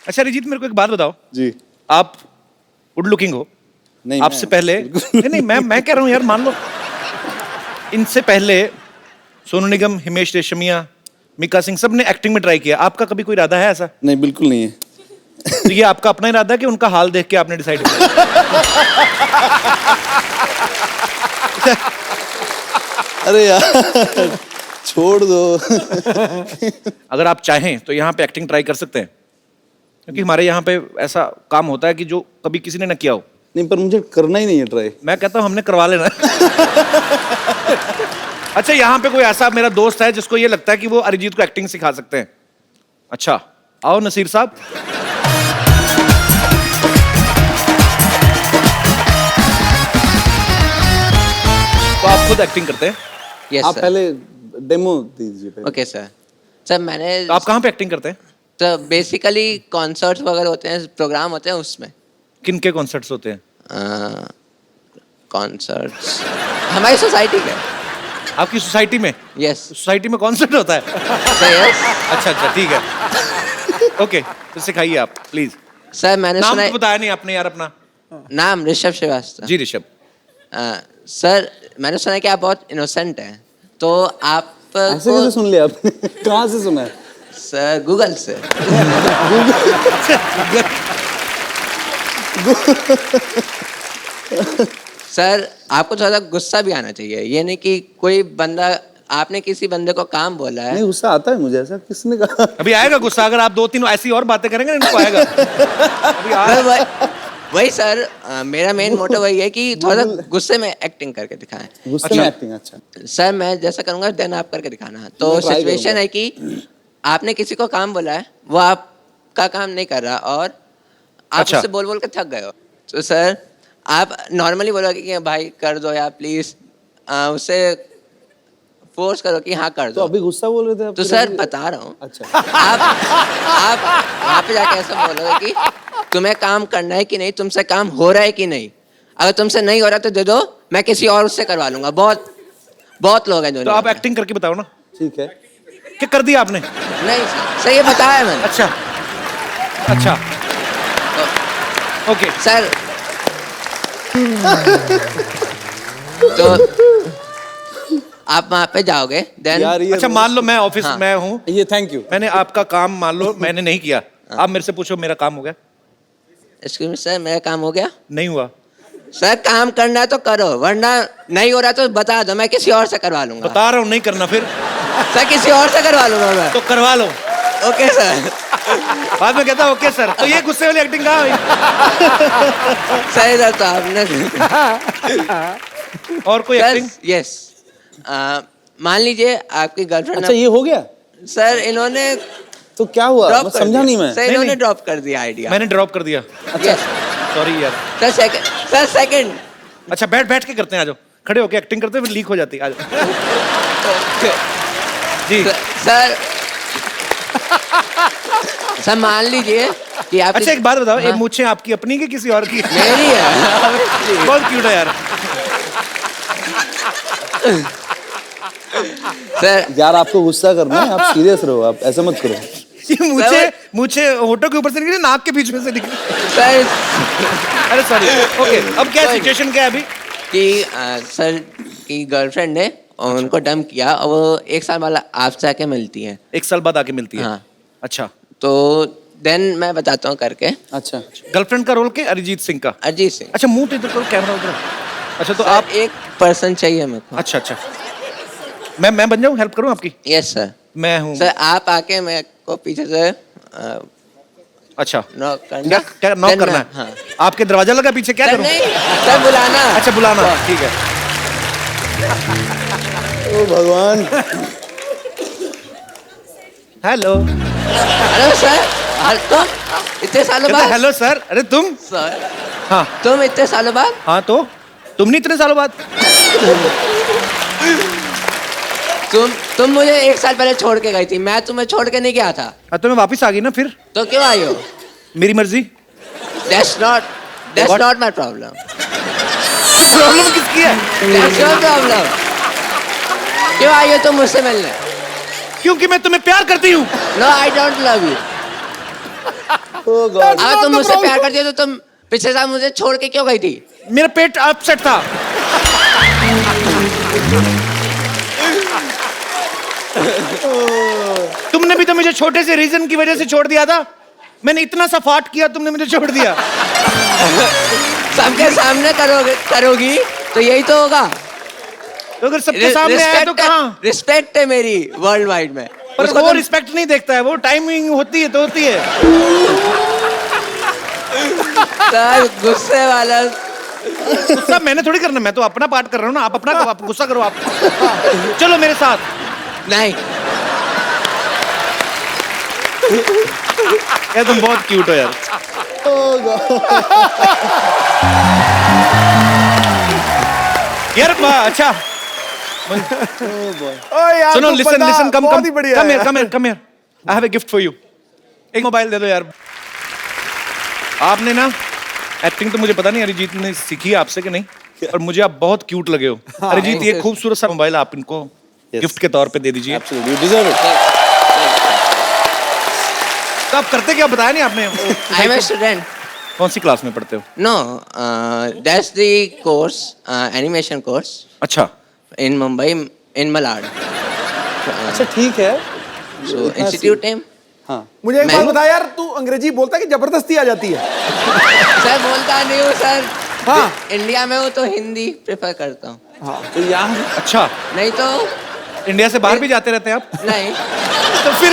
अच्छा अरिजीत, मेरे को एक बात बताओ, जी आप गुड लुकिंग हो। नहीं, आपसे मैं- पहले नहीं मैं कह रहा हूँ यार, मान लो इनसे पहले सोनू निगम, हिमेश रेशमिया, मिका सिंह, सब ने एक्टिंग में ट्राई किया। आपका कभी कोई इरादा है ऐसा? नहीं, बिल्कुल नहीं है। तो ये आपका अपना इरादा है कि उनका हाल देख के आपने डिसाइड किया? अरे यार छोड़ दो। अगर आप चाहें तो यहाँ पे एक्टिंग ट्राई कर सकते हैं, क्योंकि हमारे यहाँ पे ऐसा काम होता है कि जो कभी किसी ने ना किया हो। नहीं, पर मुझे करना ही नहीं है ट्राई। मैं कहता हूँ हमने करवा लेना है। अच्छा, यहाँ पे कोई ऐसा मेरा दोस्त है जिसको ये लगता है कि वो अरिजीत को एक्टिंग सिखा सकते हैं? अच्छा, आओ नसीर साहब। तो आप खुद एक्टिंग करते हैं? यस आप सर। पहले डेमो दीजिए पहले। Okay sir. सर मैंने तो आप कहाँ पे एक्टिंग करते हैं? तो बेसिकली कॉन्सर्ट्स वगैरह होते हैं, प्रोग्राम होते हैं उसमें। किन के कॉन्सर्ट्स होते हैं? कॉन्सर्ट्स हमारी सोसाइटी के। आपकी सोसाइटी में? यस सोसाइटी में कॉन्सर्ट होता है? सर। यस अच्छा अच्छा, ठीक है। ओके, तो सिखाइए आप प्लीज। सर मैंने नाम सुना तो बताया नहीं आपने यार अपना। नाम ऋषभ श्रीवास्तव। जी ऋषभ। सर मैंने सुना है कि आप बहुत इनोसेंट हैं, तो आप ऐसे कैसे सुन लिया आपने? कहाँ से सुना है? सर गूगल से। सर आपको थोड़ा गुस्सा भी आना चाहिए, ये नहीं कि कोई बंदा, आपने किसी बंदे को काम बोला है। नहीं, गुस्सा आता है मुझे। ऐसा किसने कहा? अभी आएगा गुस्सा, अगर आप 2-3 ऐसी और बातें करेंगे ना, इनको आएगा। अभी वही सर, मेरा मेन मोटिव वही है कि थोड़ा गुस्से में एक्टिंग करके दिखाएं। गुस्से में एक्टिंग? अच्छा। सर मैं जैसा करूंगा देन आप करके दिखाना। तो मैं try सिचुएशन करूंगा। है कि आपने किसी को काम बोला है, वो आपका काम नहीं कर रहा और आप अच्छा। उससे बोल बोल के थक गए हो। तो सर आप नॉर्मली बोलोगे कि भाई कर दो या प्लीज, उससे फोर्स करो कि हाँ कर तो दो। अभी गुस्सा बोल रहे थे आप? तो सर बता रहा हूँ, अच्छा। आप वहाँ पे जाके ऐसा बोलोगे कि तुम्हें काम करना है कि नहीं, तुमसे काम हो रहा है कि नहीं। अगर तुमसे नहीं हो रहा तो दे दो, मैं किसी और उससे करवा लूंगा। बहुत बहुत लोग हैं तो दुनिया आप में। एक्टिंग करके बताओ ना। ठीक है। क्या कर दिया आपने? नहीं सर ये बताया मैंने। अच्छा अच्छा, ओके। सर तो आप वहाँ पे जाओगे देन। यार ये अच्छा, मान लो मैं ऑफिस हाँ। में हूँ, ये थैंक यू। मैंने आपका काम मान लो मैंने नहीं किया, आप मेरे से पूछो मेरा काम हो गया? एक्सक्यूज मी सर, मेरा काम हो गया? नहीं हुआ। सर काम करना है तो करो, वरना नहीं हो रहा तो बता दो, मैं किसी और से करवा लूंगा। बता रहा हूँ नहीं करना, फिर सर किसी और से करवा लूंगा मैं। तो करवा लो। Okay sir. बाद में कहता ओके सर। तो ये गुस्से वाली एक्टिंग कहाँ हुई? सही सर, तो आपने और कोई एक्टिंग? यस, मान लीजिए आपकी गर्लफ्रेंड। अच्छा, ये हो गया? सर इन्होंने तो क्या हुआ? ड्रॉप मैं कर समझा दिया। नहीं मैं। सर इन्होंने नहीं। ड्रॉप कर दिया आइडिया। मैंने ड्रॉप कर दिया। यस सॉरी यार। Sir second. अच्छा, बैठ के करते हैं, आ जाओ। खड़े होके एक्टिंग करते हैं, फिर लीक हो जाती है। आ जाओ। जी। सर सर मान लीजिए कि आप। अच्छा एक बात बताओ, ये हाँ? मूछें आपकी अपनी की किसी और की? मेरी है। बहुत क्यूट है यार। सर यार आपको गुस्सा करना है, आप सीरियस रहो, आप ऐसा मत करो। ये मूछे होठों के ऊपर से निकली, नाक के बीच में से निकली। सर अरे सॉरी। ओके, अब क्या सिचुएशन क्या है अभी? कि सर की गर्लफ्रेंड ने उनको डम किया और वो 1 साल बाद आपसे आके मिलती है। 1 साल बाद आके मिलती है? हाँ। अच्छा, तो देन मैं बताता हूँ करके। अच्छा। गर्लफ्रेंड का रोल के अरिजीत सिंह का? अरिजीत सिंह। अच्छा, मुंह तो इधर करो, कैमरा उधर। अच्छा, तो सर, आप एक पर्सन चाहिए मेरे को। अच्छा अच्छा, मैं बन जाऊँ, हेल्प करूँ आपकी? Yes sir. मैं हूँ। सर आप आके मेरे को पीछे से अच्छा, नॉक करना। क्या क्या नॉक Then करना मैं- है? हाँ। आपके दरवाजा लगा पीछे, क्या सर करूँ? नहीं, सर बुलाना। अच्छा, बुलाना, ठीक है। ओ भगवान। हेलो। Hello sir. तुम इतने सालों बाद? Hello sir. अरे तुम? सर हाँ तुम इतने सालों बाद? हाँ, तो तुम नहीं इतने सालों बाद? तुम मुझे 1 साल पहले छोड़ के गई थी, मैं तुम्हें छोड़ के नहीं गया था। तो मैं वापस आ गई ना फिर, तो क्यों आई हो? मेरी मर्जी। That's not my problem. Problem किसकी है? That's your problem. क्यों आई हो तुम मुझसे मिलने? क्योंकि मैं तुम्हें प्यार करती हूँ। No, I don't love you. अगर तुम मुझसे प्यार करती हो तो तुम पिछले साल मुझे छोड़ के क्यों गई थी? मेरा पेट अपसेट था। तुमने भी तो मुझे छोटे से रीजन की वजह से छोड़ दिया था। मैंने इतना सा फाट किया, तुमने मुझे छोड़ दिया। सबके सामने करोगी तो यही तो होगा। तो अगर सबके सामने आया तो कहाँ? रिस्पेक्ट है मेरी वर्ल्ड वाइड में। पर वो रिस्पेक्ट नहीं देखता है, वो टाइमिंग होती है तो होती है। गुस्से वाला। गुस्सा मैंने थोड़ी करना, मैं तो अपना पार्ट कर रहा हूँ ना। आप अपना करो, आप गुस्सा करो आप। चलो मेरे साथ। नहीं, यार तुम बहुत क्यूट हो यार। यार अच्छा सुनो, लिसन कम बहुत ही बढ़िया है। Come here I have a gift for you. एक मोबाइल दे दो यार। आपने ना एक्टिंग तो मुझे पता नहीं अरिजीत ने सीखी है आपसे कि नहीं, और मुझे आप बहुत क्यूट लगे हो। अरिजीत ये खूबसूरत सा मोबाइल आप इनको गिफ्ट के तौर पे दे दीजिए। Absolutely, you deserve it. तो आप करते क्या बताया नहीं आपने? I am a student. कौन सी क्लास में पढ़ते हो? No, that's the course, animation course अच्छा, इन मुंबई, इन मलाड। अच्छा ठीक है। So institute name. हाँ, मुझे एक मैं- बात बता यार, तू अंग्रेजी बोलता है कि जबरदस्ती आ जाती है? सर बोलता नहीं हूँ सर। हाँ। इंडिया में हूँ तो हिंदी प्रेफर करता हूँ। हाँ। तो यहाँ अच्छा। नहीं तो इंडिया से बाहर भी जाते रहते हैं आप? नहीं। तो फिर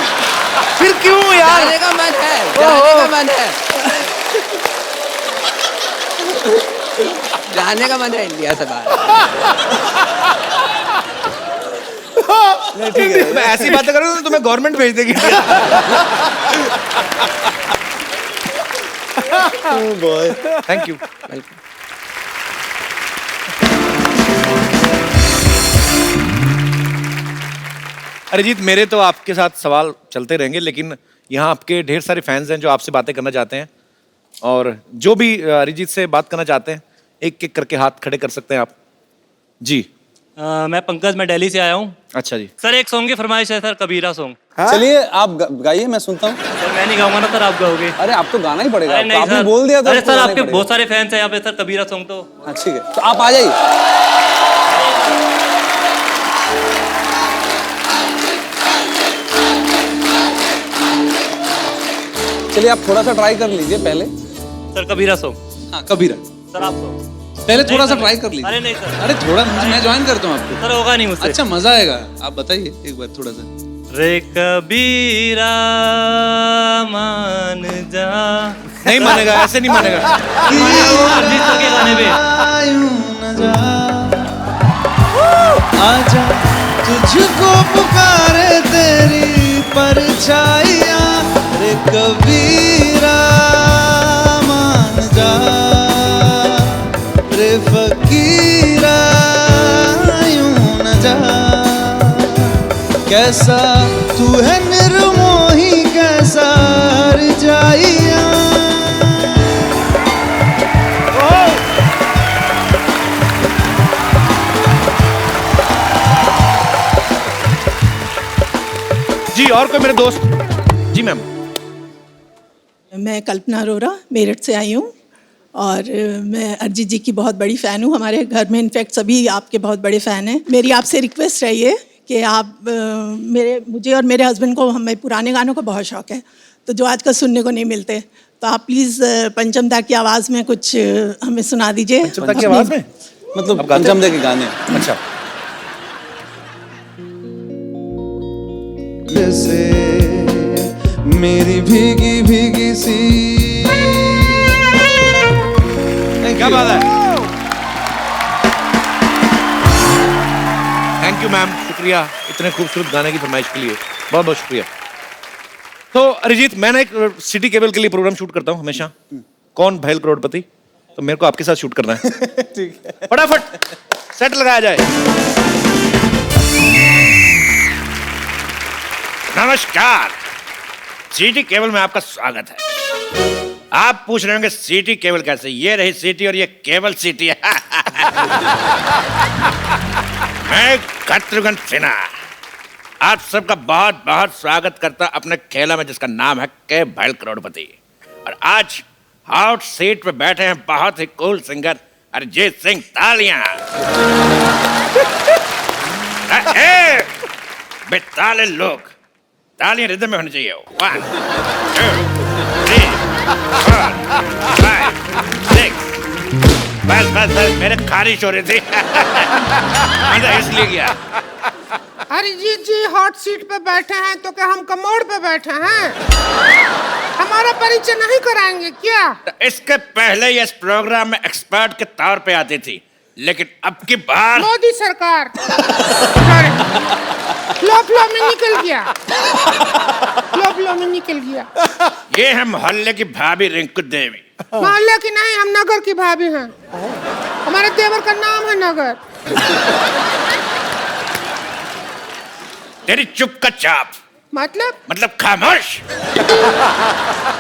क्यों यार? जाने का मन है, जाने का मन है। जाने का मन है इंडिया से बाहर। मैं ऐसी बातें करूँ तो तुम्हें गवर्नमेंट भेज देगी। Thank you. अरिजीत, मेरे तो आपके साथ सवाल चलते रहेंगे, लेकिन यहाँ आपके ढेर सारे फैंस हैं जो आपसे बातें करना चाहते हैं, और जो भी अरिजीत से बात करना चाहते हैं एक एक करके हाथ खड़े कर सकते हैं आप। जी। मैं पंकज, मैं दिल्ली से आया हूँ। अच्छा जी। सर एक सॉन्ग की फरमाइश है सर, कबीरा सॉन्ग। चलिए आप गाइए, मैं सुनता हूँ। सर मैं नहीं गाऊंगा ना सर, आप गाओगे। अरे आप तो गाना ही पड़ेगा। अरे नहीं आपने सर, बोल दिया था। अरे आपको सर गाना ही आपके पड़ेगा। बहुत सारे फैंस हैं यहाँ पे सर, कबीरा सॉन्ग तो। हाँ ठीक है, तो आप आ जाइए। चलिए आप थोड़ा सा ट्राई कर लीजिए पहले। सर कबीरा सॉन्ग। हाँ कबीरा, सर आप सॉन्ग पहले थोड़ा सा सर, ट्राई कर लीजिए। अरे नहीं सर। अरे थोड़ा मैं ज्वाइन करता हूँ आपको। सर होगा नहीं मुझसे। अच्छा मजा आएगा, आप बताइए एक बार थोड़ा सा। रे कबीरा मान जा। नहीं मानेगा, ऐसे नहीं मानेगा। अरिजीत सर के गाने पे। आजा तुझको पुकारे तेरी परछाइयाँ, रे कबीरा मान जा, रे फकीरा यूं न जा। कैसा तू है निर्मोही, कैसा हर जाइया। जी, और कोई मेरे दोस्त? जी मैम। मैं कल्पना अरोरा मेरठ से आई हूँ, और मैं अरिजीत जी की बहुत बड़ी फ़ैन हूँ। हमारे घर में इनफैक्ट सभी आपके बहुत बड़े फ़ैन हैं। मेरी आपसे रिक्वेस्ट है ये कि आप मुझे और मेरे हस्बैंड को, हमें पुराने गानों का बहुत शौक़ है, तो जो आजकल सुनने को नहीं मिलते, तो आप प्लीज़ पंचम दा की आवाज़ में कुछ हमें सुना दीजिए। पंचम दा की आवाज़ में? मतलब पंचम दे के गाने। अच्छा। जैसे मेरी भीगी भीगी सी। क्या बात है। थैंक यू मैम, शुक्रिया इतने खूबसूरत गाने की फरमाइश के लिए, बहुत बहुत शुक्रिया। तो अरिजीत, मैं ना एक सिटी केबल के लिए प्रोग्राम शूट करता हूँ हमेशा, कौन भैल करोड़पति, तो मेरे को आपके साथ शूट करना है। ठीक है, फटाफट सेट लगाया जाए। नमस्कार, सिटी केबल में आपका स्वागत है। आप पूछ रहे होंगे सिटी केबल कैसे? ये रही सिटी और ये केबल सिटी है। मैं शत्रुघ्न सिन्हा आप सबका बहुत बहुत स्वागत करता अपने खेला में जिसका नाम है के भैल करोड़पति। और आज हॉट सीट पे बैठे हैं बहुत ही कूल सिंगर अरिजीत सिंह। तालियां। बेताले लोग, तालियां रिदम में होनी चाहिए। 1 2 3 4 5 6। बस बस बस, मेरे खारिश हो रही थी। मजा इसलिए गया। अरिजीत जी हॉट सीट पे बैठे हैं तो क्या हम कमोड पे बैठे हैं? हमारा परिचय नहीं कराएंगे क्या? इसके पहले ये इस प्रोग्राम में एक्सपर्ट के तौर पे आती थी, लेकिन अब की बार मोदी सरकार फ्लो में निकल गया। फ्लो में निकल गया। ये है मोहल्ले की भाभी रिंकू देवी। मोहल्ले की नहीं, हम नगर की भाभी हैं। हमारे देवर का नाम है नगर। तेरी चुप का चाप मतलब खामोश।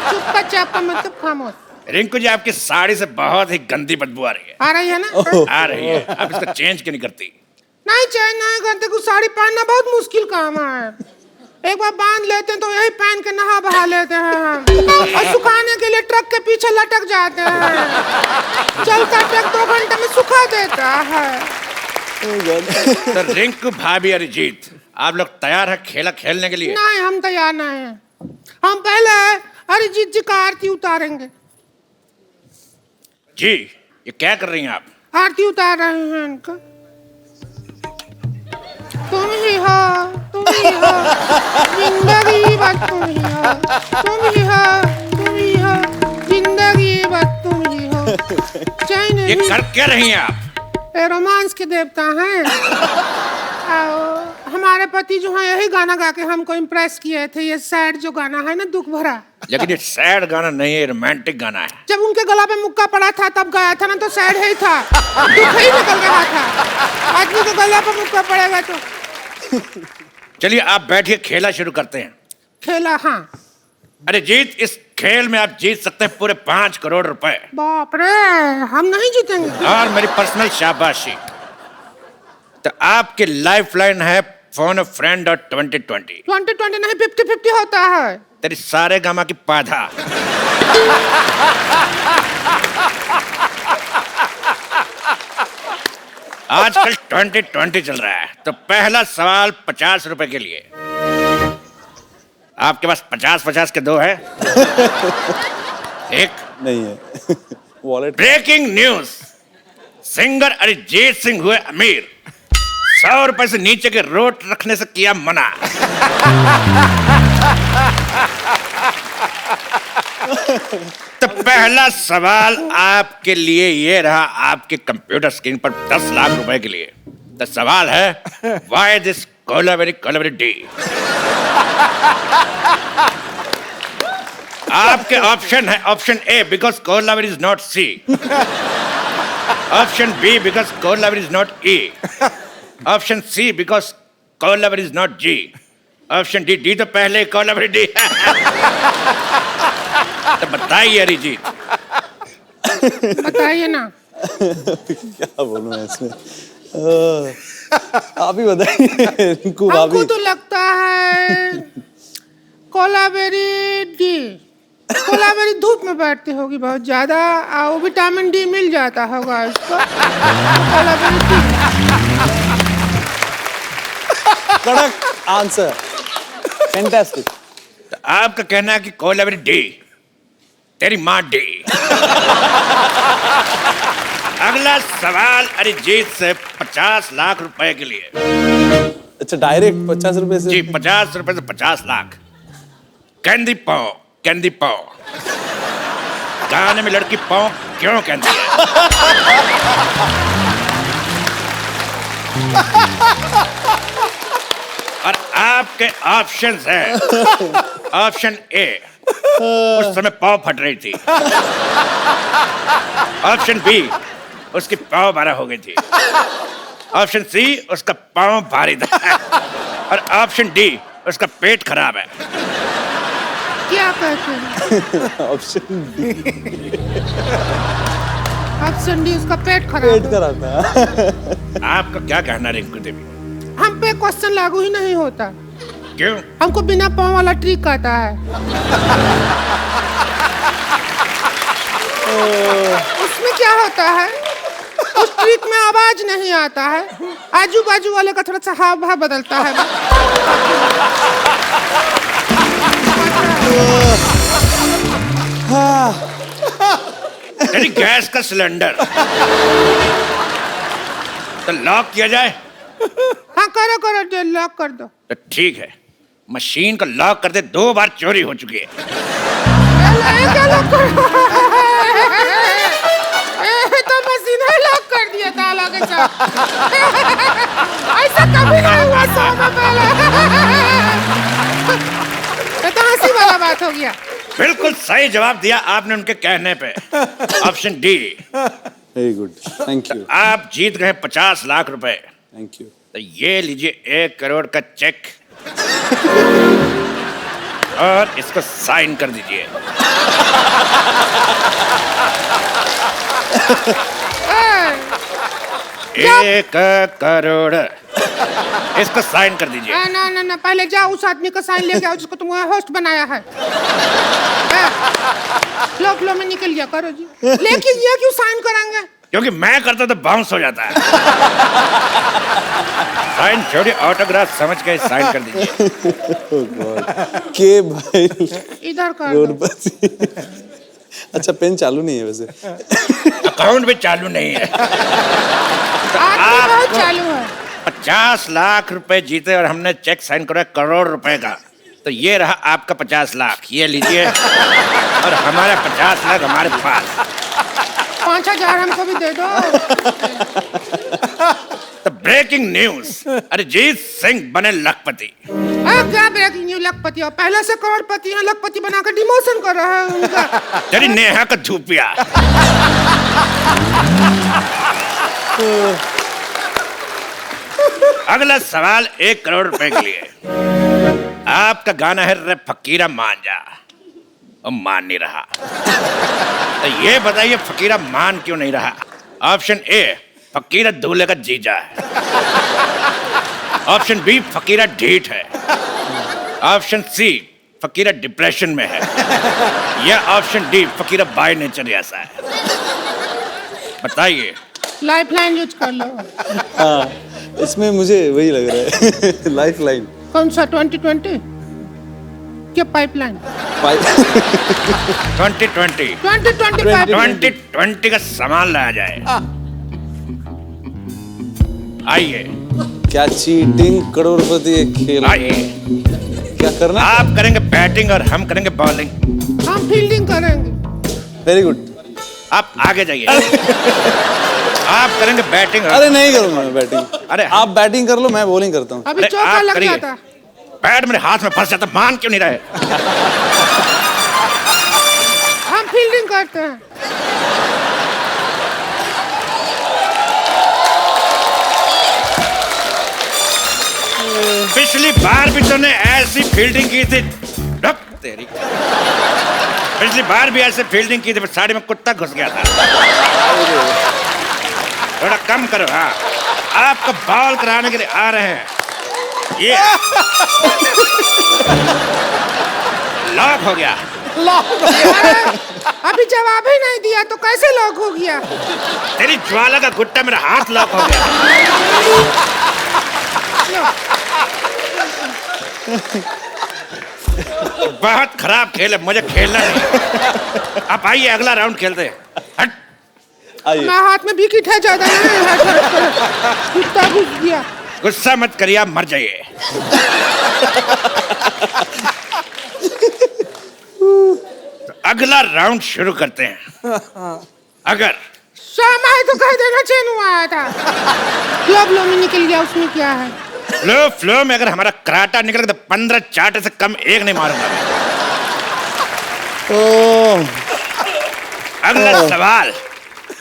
चुप का चाप का मतलब खामोश। रिंकू जी, आपकी साड़ी से बहुत ही गंदी बदबू आ रही है। आ रही है ना? आ रही है। आप इसको चेंज क्यों नहीं करती? नहीं चेंज नहीं करते, कुछ साड़ी पहनना बहुत मुश्किल काम है। एक बार बांध लेते हैं तो यही पहन के नहा बहा लेते हैं हम। और सुखाने के लिए ट्रक के पीछे लटक जाते हैं। चलता ट्रक 2 घंटे में सुखा देता है। तो रिंकू भाभी अरिजीत, आप लोग तैयार हैं खेला खेलने के लिए? नहीं, हम तैयार नहीं हैं। हम पहले अरिजीत जी का आरती उतारेंगे। जी, ये क्या कर रही हैं आप? आरती उतार रहे हैं इनका। तुम ही हो, तुम ही हो, जिंदगी बस तुम ही हो, तुम ही हो, तुम ही हो, जिंदगी बस तुम ही हो। चैन ये कर क्या रही हैं आप? ये रोमांस के देवता हैं। हमारे पति जो है यही गाना गा के हमको इम्प्रेस किए थे। ये सैड जो गाना है ना, दुख भरा। लेकिन ये सैड गाना नहीं है, रोमांटिक गाना है। जब उनके गला पे मुक्का पड़ा था तब गाया था ना, तो सैड ही था, दुख ही निकल रहा था। आदमी के गला पे मुक्का पड़ेगा तो। चलिए आप बैठिए, खेला शुरू करते हैं। खेला? हाँ। अरे जीत, इस खेल में आप जीत सकते हैं पूरे 5 करोड़ रुपए। बाप रे, हम नहीं जीतेंगे। और मेरी पर्सनल शाबाशी। तो आपकी लाइफ लाइन है फोन फ्रेंड और 2020। 2020 नहीं, 50-50 होता है। तेरी सारे गामा की पाधा। आजकल 2020 चल रहा है, तो पहला सवाल 50 रुपए के लिए। आपके पास 50-50 के 2 है? एक नहीं है। Wallet. Breaking news, singer Arijit Singh हुए अमीर, 100 रुपए से नीचे के रोट रखने से किया मना। तो पहला सवाल आपके लिए ये रहा, आपके कंप्यूटर स्क्रीन पर 10 लाख रुपए के लिए। तो सवाल है, व्हाई दिस कोलावेरी डी? आपके ऑप्शन है, option A because Kolaveri is not C, option B because Kolaveri is not E, option C because Kolaveri is not G, option D, D तो पहले कोलावेरी डी। तो बताइए अरिजीत। बताइए ना। क्या बोलूं मैं इसमें? आप ही बताइए रिंकू हमको भाभी। तो लगता है कोलावेरी डी। कोलावेरी धूप में बैठती होगी बहुत ज्यादा, और विटामिन डी मिल जाता होगा इसको। कोलावेरी डी। कड़क आंसर, फैंटास्टिक। तो आपका कहना है कि कोलावेरी डी, तेरी माँ डी। अगला सवाल अरिजीत से 50 लाख रुपए के लिए। अच्छा, डायरेक्ट 50 रुपए से? जी, 50 रुपए से 50 लाख। कैंडी पाओ, कैंडी पाओ। गाने में लड़की पाओ क्यों कहती है? और आपके ऑप्शंस हैं, ऑप्शन ए, उस समय पाव फट रही थी, ऑप्शन बी, उसकी पाव 12 हो गई थी, ऑप्शन सी, उसका पाँव भारी था। और ऑप्शन डी, उसका पेट खराब है। क्या कहते हैं? ऑप्शन ऑप्शन डी, उसका पेट खराब है। था। आपका क्या कहना है रिंकू देवी? हम पे क्वेश्चन लागू ही नहीं होता। क्यों? हमको बिना पाँव वाला ट्रिक आता है। उसमें क्या होता है, उस ट्रिक में आवाज नहीं आता है, आजू बाजू वाले का थोड़ा सा हाव भाव बदलता है। यानी गैस का सिलेंडर तो लॉक किया जाए? हाँ करो करो, जो लॉक कर दो। तो ठीक है, मशीन को लॉक करते 2 बार चोरी हो चुकी है। क्या लॉक कर? तो मशीन ही लॉक कर दिया ताला के साथ। ऐसा कभी नहीं हुआ 100 में पहले। ये तो हंसी वाला बात हो गया। बिल्कुल सही जवाब दिया आपने उनके कहने पे। Option D. Very good, thank you. आप जीत गए 50 लाख रुपए। Thank you. तो ये लीजिए 1 करोड़ का चेक और इसको साइन कर दीजिए। एक करोड़, इसको साइन कर दीजिए। ना ना ना, पहले जाओ उस आदमी का साइन लेके आओ जिसको तुम होस्ट बनाया है। फ्लो फ्लो में निकल गया, करो जी। लेकिन ये क्यों साइन करेंगे? क्योंकि मैं करता तो बाउंस हो जाता है। साइन छोड़िए, ऑटोग्राफ समझ के साइन कर दीजिए। के भाई इधर कर दो। करोड़पति। अच्छा, पेन चालू नहीं है वैसे। अकाउंट भी चालू नहीं है। आदमी बहुत चालू है। 50 लाख रुपए जीते और हमने चेक साइन करा 1 करोड़ रुपए का। तो ये रहा आपका 50 लाख, ये लीजिए। और हमारा 50 लाख हमारे पास। 5000 हमको भी दे दो। तो ब्रेकिंग न्यूज, अरिजीत सिंह बने लखपति। क्या ब्रेकिंग न्यूज? लखपति और पहले से करोड़पति हैं, लखपति बनाकर डिमोशन कर रहा है उनका। तेरी नेहा का धूपिया। अगला सवाल 1 करोड़ रुपए के लिए। आपका गाना है रे फकीरा मान जा, और मान नहीं रहा। तो ये बताइए फकीरा मान क्यों नहीं रहा? ऑप्शन ए, फकीरा दूल्हे का जीजा है। ऑप्शन बी, फकीरा ढीठ है। ऑप्शन सी, फकीरा डिप्रेशन में है। या option D, Fakira by nature ऐसा है। बताइए। लाइफ लाइन यूज कर लो। हाँ, इसमें मुझे वही लग रहा है। लाइफ लाइन कौन सा? 2020 क्या पाइपलाइन? 2020 पाइपलाइन। 2020 का सामान लाया जाए। आइए क्या चीटिंग करोड़पति एक खेल? आइए, क्या करना? आप करेंगे बैटिंग और हम करेंगे बॉलिंग। हम फील्डिंग करेंगे। Very good. आप आगे जाइए। आप करेंगे बैटिंग। अरे नहीं करूंगा मैं बैटिंग। अरे आप बैटिंग कर लो, मैं बॉलिंग करता हूँ। अभी अरे चौका आप लग करिए। जाता। बैट मेरे हाथ में फंस जाता, मान क्यों नहीं रहे? हम फील्डिंग करते हैं। पिछली बार भी तूने ऐसी फील्डिंग की थी। रुक तेरी। पिछली बार भी ऐसे फील्डिंग की थी, पर साड़ी में कुत्ता घुस गया था। थोड़ा कम करो। हाँ, आपको बॉल कराने के लिए आ रहे हैं। ये लॉक हो गया। अभी जवाब ही नहीं दिया तो कैसे लॉक हो गया? तेरी ज्वाला का गुट्टा मेरा हाथ लॉक हो गया। बहुत खराब खेल है, मुझे खेलना नहीं। आप आइए, अगला राउंड खेलते हैं। हट। आइए। मैं हाथ में विकेट है, ज्यादा नहीं है। कुत्ता घुस गया। गुस्सा मत करिए, आप मर जाइए। तो अगला राउंड शुरू करते हैं। अगर शाम आए तो कह देना चैन आया था। क्लब लो में निकल गया, उसमें क्या है? फ्लो में अगर हमारा कराटा निकल गया तो 15 चाटे से कम एक नहीं मारूंगा। अगला सवाल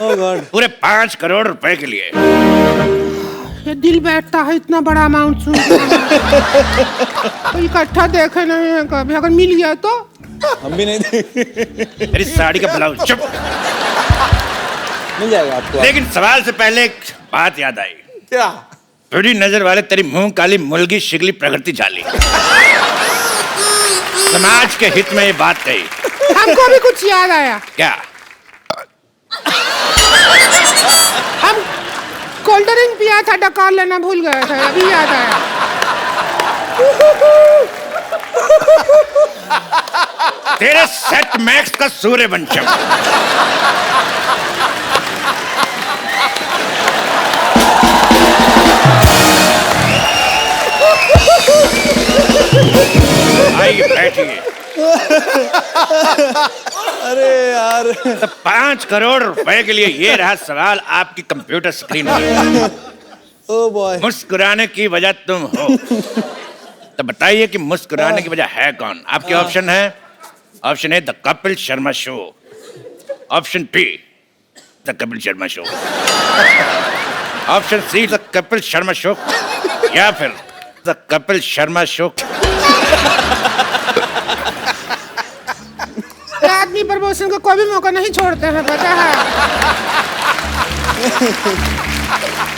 ओह गॉड। पूरे 5 करोड़ रुपए के लिए। ये दिल बैठता है इतना बड़ा अमाउंट सुन तो इकट्ठा देखे नहीं है कभी, अगर मिल गया तो हम भी नहीं देंगे। तेरी साड़ी का ब्लाउज चुप। मिल जाएगा आपको। लेकिन सवाल से पहले एक बात याद आई। क्या? बड़ी नजर वाले तेरी मुंह काली मुलगी शिगली प्रकृति झाली। समाज के हित में ये बात कही। हमको भी कुछ याद आया। क्या? हम कोल्ड ड्रिंक पिया था, डकार लेना भूल गए थे, अभी याद आया। तेरे सेट मैक्स का सूर्यवंशम। आइए बैठिए। अरे यार, 5 करोड़ रुपए के लिए ये रहा सवाल आपकी कंप्यूटर स्क्रीन पर। Oh boy. मुस्कुराने की वजह तुम हो, तो बताइए कि मुस्कुराने की वजह है कौन? आपके ऑप्शन है। Option A, the Kapil Sharma show. Option B, the Kapil Sharma show. Option C, the Kapil Sharma show, या फिर द कपिल शर्मा शो। आदमी प्रमोशन को कोई भी मौका नहीं छोड़ते हैं, पता है।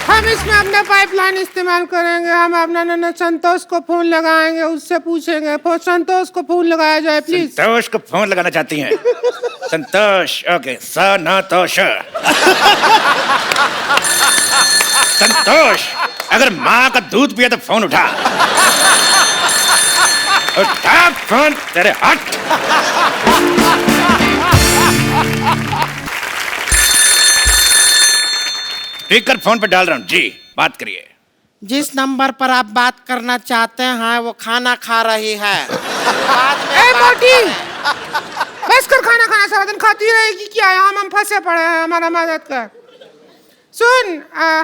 हम इसमें अपना पाइपलाइन इस्तेमाल करेंगे। हम अपना नन्ना संतोष को फोन लगाएंगे, उससे पूछेंगे। संतोष को फोन लगाया जाए प्लीज। संतोष को फोन लगाना चाहती हैं? संतोष, ओके। संतोष, संतोष, अगर माँ का दूध पिया तो फोन उठा। उठा फोन, तेरे हट। स्पीकर फोन पे डाल रहा हूँ जी, बात करिए। जिस नंबर पर आप बात करना चाहते हैं वो खाना खा रही है। ए मोटी, बस कर खाना खाना, सारा दिन खाती रहेगी क्या? हम फंसे पड़े हैं, हमारा मदद कर। सुन,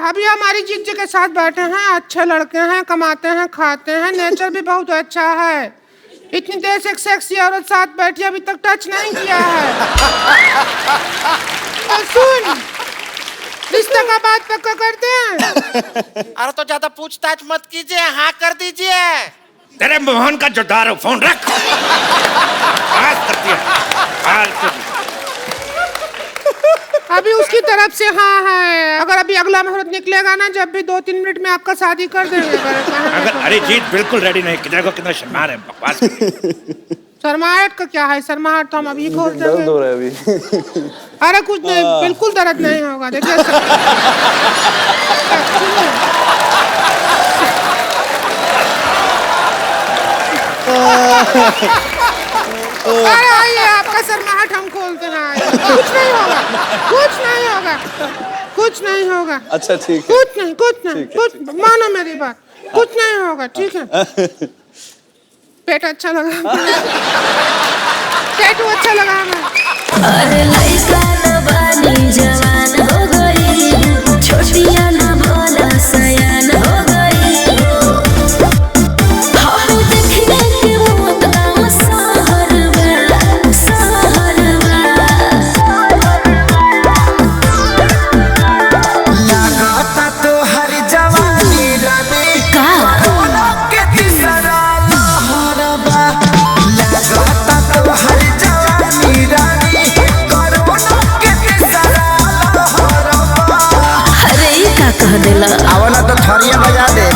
अभी हमारी जीजी के साथ बैठे हैं, अच्छे लड़के हैं, कमाते हैं, खाते हैं, नेचर भी बहुत अच्छा है। इतनी देर से एक सेक्सी औरत साथ बैठी, अभी तक टच नहीं किया है। तो सुन, रिश्ते का बात पक्का करते हैं। अरे तो ज्यादा पूछताछ मत कीजिए, हाँ कर दीजिए। तेरे मोहन का जोदार हो, फोन रख। बात करती है। अभी उसकी तरफ से हाँ है। अगर अभी अगला मुहूर्त निकलेगा ना, जब भी 2-3 मिनट में आपका शादी कर देंगे। अगर अरिजीत बिल्कुल रेडी नहीं, किधर को कितना शर्मा रहे, बकवास। शर्माहट का क्या है? शर्माहट तो हम अभी खोल देंगे। दर्द हो रहा है अभी। अरे कुछ नहीं, बिल्कुल दर्द नहीं होगा। देखिए अरे आइए, आपका शर्माहट हम खोलते हैं। आइए। कुछ नहीं होगा, कुछ नहीं होगा, कुछ नहीं होगा। अच्छा ठीक है। कुछ नहीं, कुछ नहीं, कुछ मानो मेरी बात, कुछ नहीं होगा, ठीक है। पेट अच्छा लगा, टैटू अच्छा लगा हमें। अरे लइका न बानी जवान हो गई, छोटिया न भोला सयान हो गई। हम देखने के मौत गाँव सहरवा, सहरवा। लगाता तो हर जवानी रानी का के तीसरा लहरबा। लगाता तो हर जवानी रानी कोरोना के तीसरा लहरबा। अरे ई का कह देला? आवला तो थरिया बजा दे।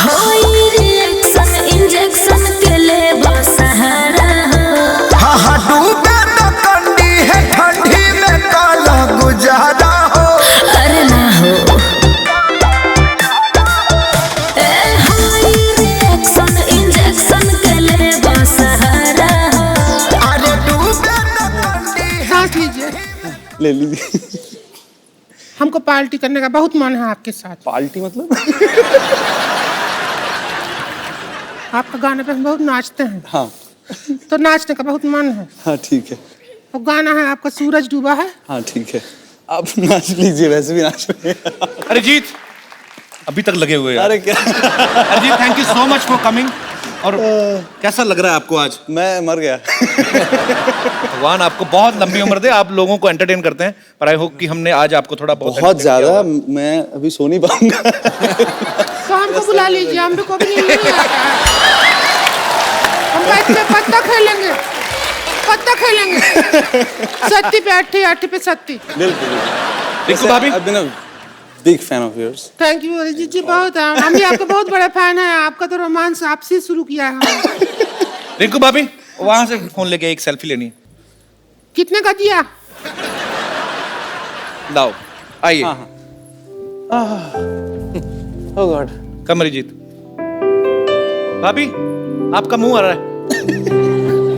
होई रिएक्शन इंजेक्शन के ले सहारा। हाँ हाँ डूबे तो कंडी है, ठंडी में काला गुजारा हो। अरे ना हो। ए होई रिएक्शन इंजेक्शन के ले सहारा। अरे डूबे तो कंडी है। सांस लीजिए। ले लीजिए। हमको पार्टी करने का बहुत मन है आपके साथ। पार्टी मतलब? आपका गाने पे हम बहुत नाचते हैं, हाँ तो नाचने का बहुत मन है। हाँ ठीक है। वो गाना है आपका सूरज डूबा है। हाँ ठीक है, आप नाच लीजिए, वैसे भी नाच रहे हैं। अरिजीत अभी तक लगे हुए हैं। अरे क्या? Arijit, thank you so much for coming. और कैसा लग रहा है आपको आज? मैं मर गया। भगवान आपको बहुत लंबी उम्र दे, आप लोगों को एंटरटेन करते हैं, पर आई होप कि हमने आज आपको थोड़ा बहुत ज्यादा, मैं अभी सो नहीं पाऊंगा। तो हमको बुला लीजिए, हम को भी नहीं आता है। हम बैठ के पत्ता खेलेंगे सत्ती पे अट्ठी पे सत्ती। बिल्कुल। रिंकू भाभी, I've been a big fan of yours. Thank you Arijit ji, बहुत हम भी आपके बहुत बड़े फैन हैं। आपका तो रोमांस आपसे शुरू किया है हमने। रिंकू भाभी वहां से फोन लेके एक सेल्फी लेनी है। कितने का दिया? लाओ आइए। Oh God. कम अरिजीत। भाभी आपका मुंह आ रहा है।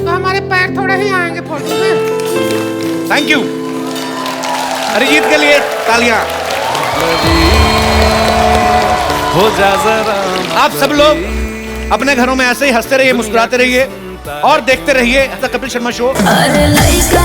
तो हमारे पैर थोड़े ही आएंगे फोटो में। थैंक यू अरिजीत के लिए तालियां। हो जा जरा आप सब लोग अपने घरों में ऐसे ही हंसते रहिए, मुस्कुराते रहिए और देखते रहिए द कपिल शर्मा शो। अरे लइका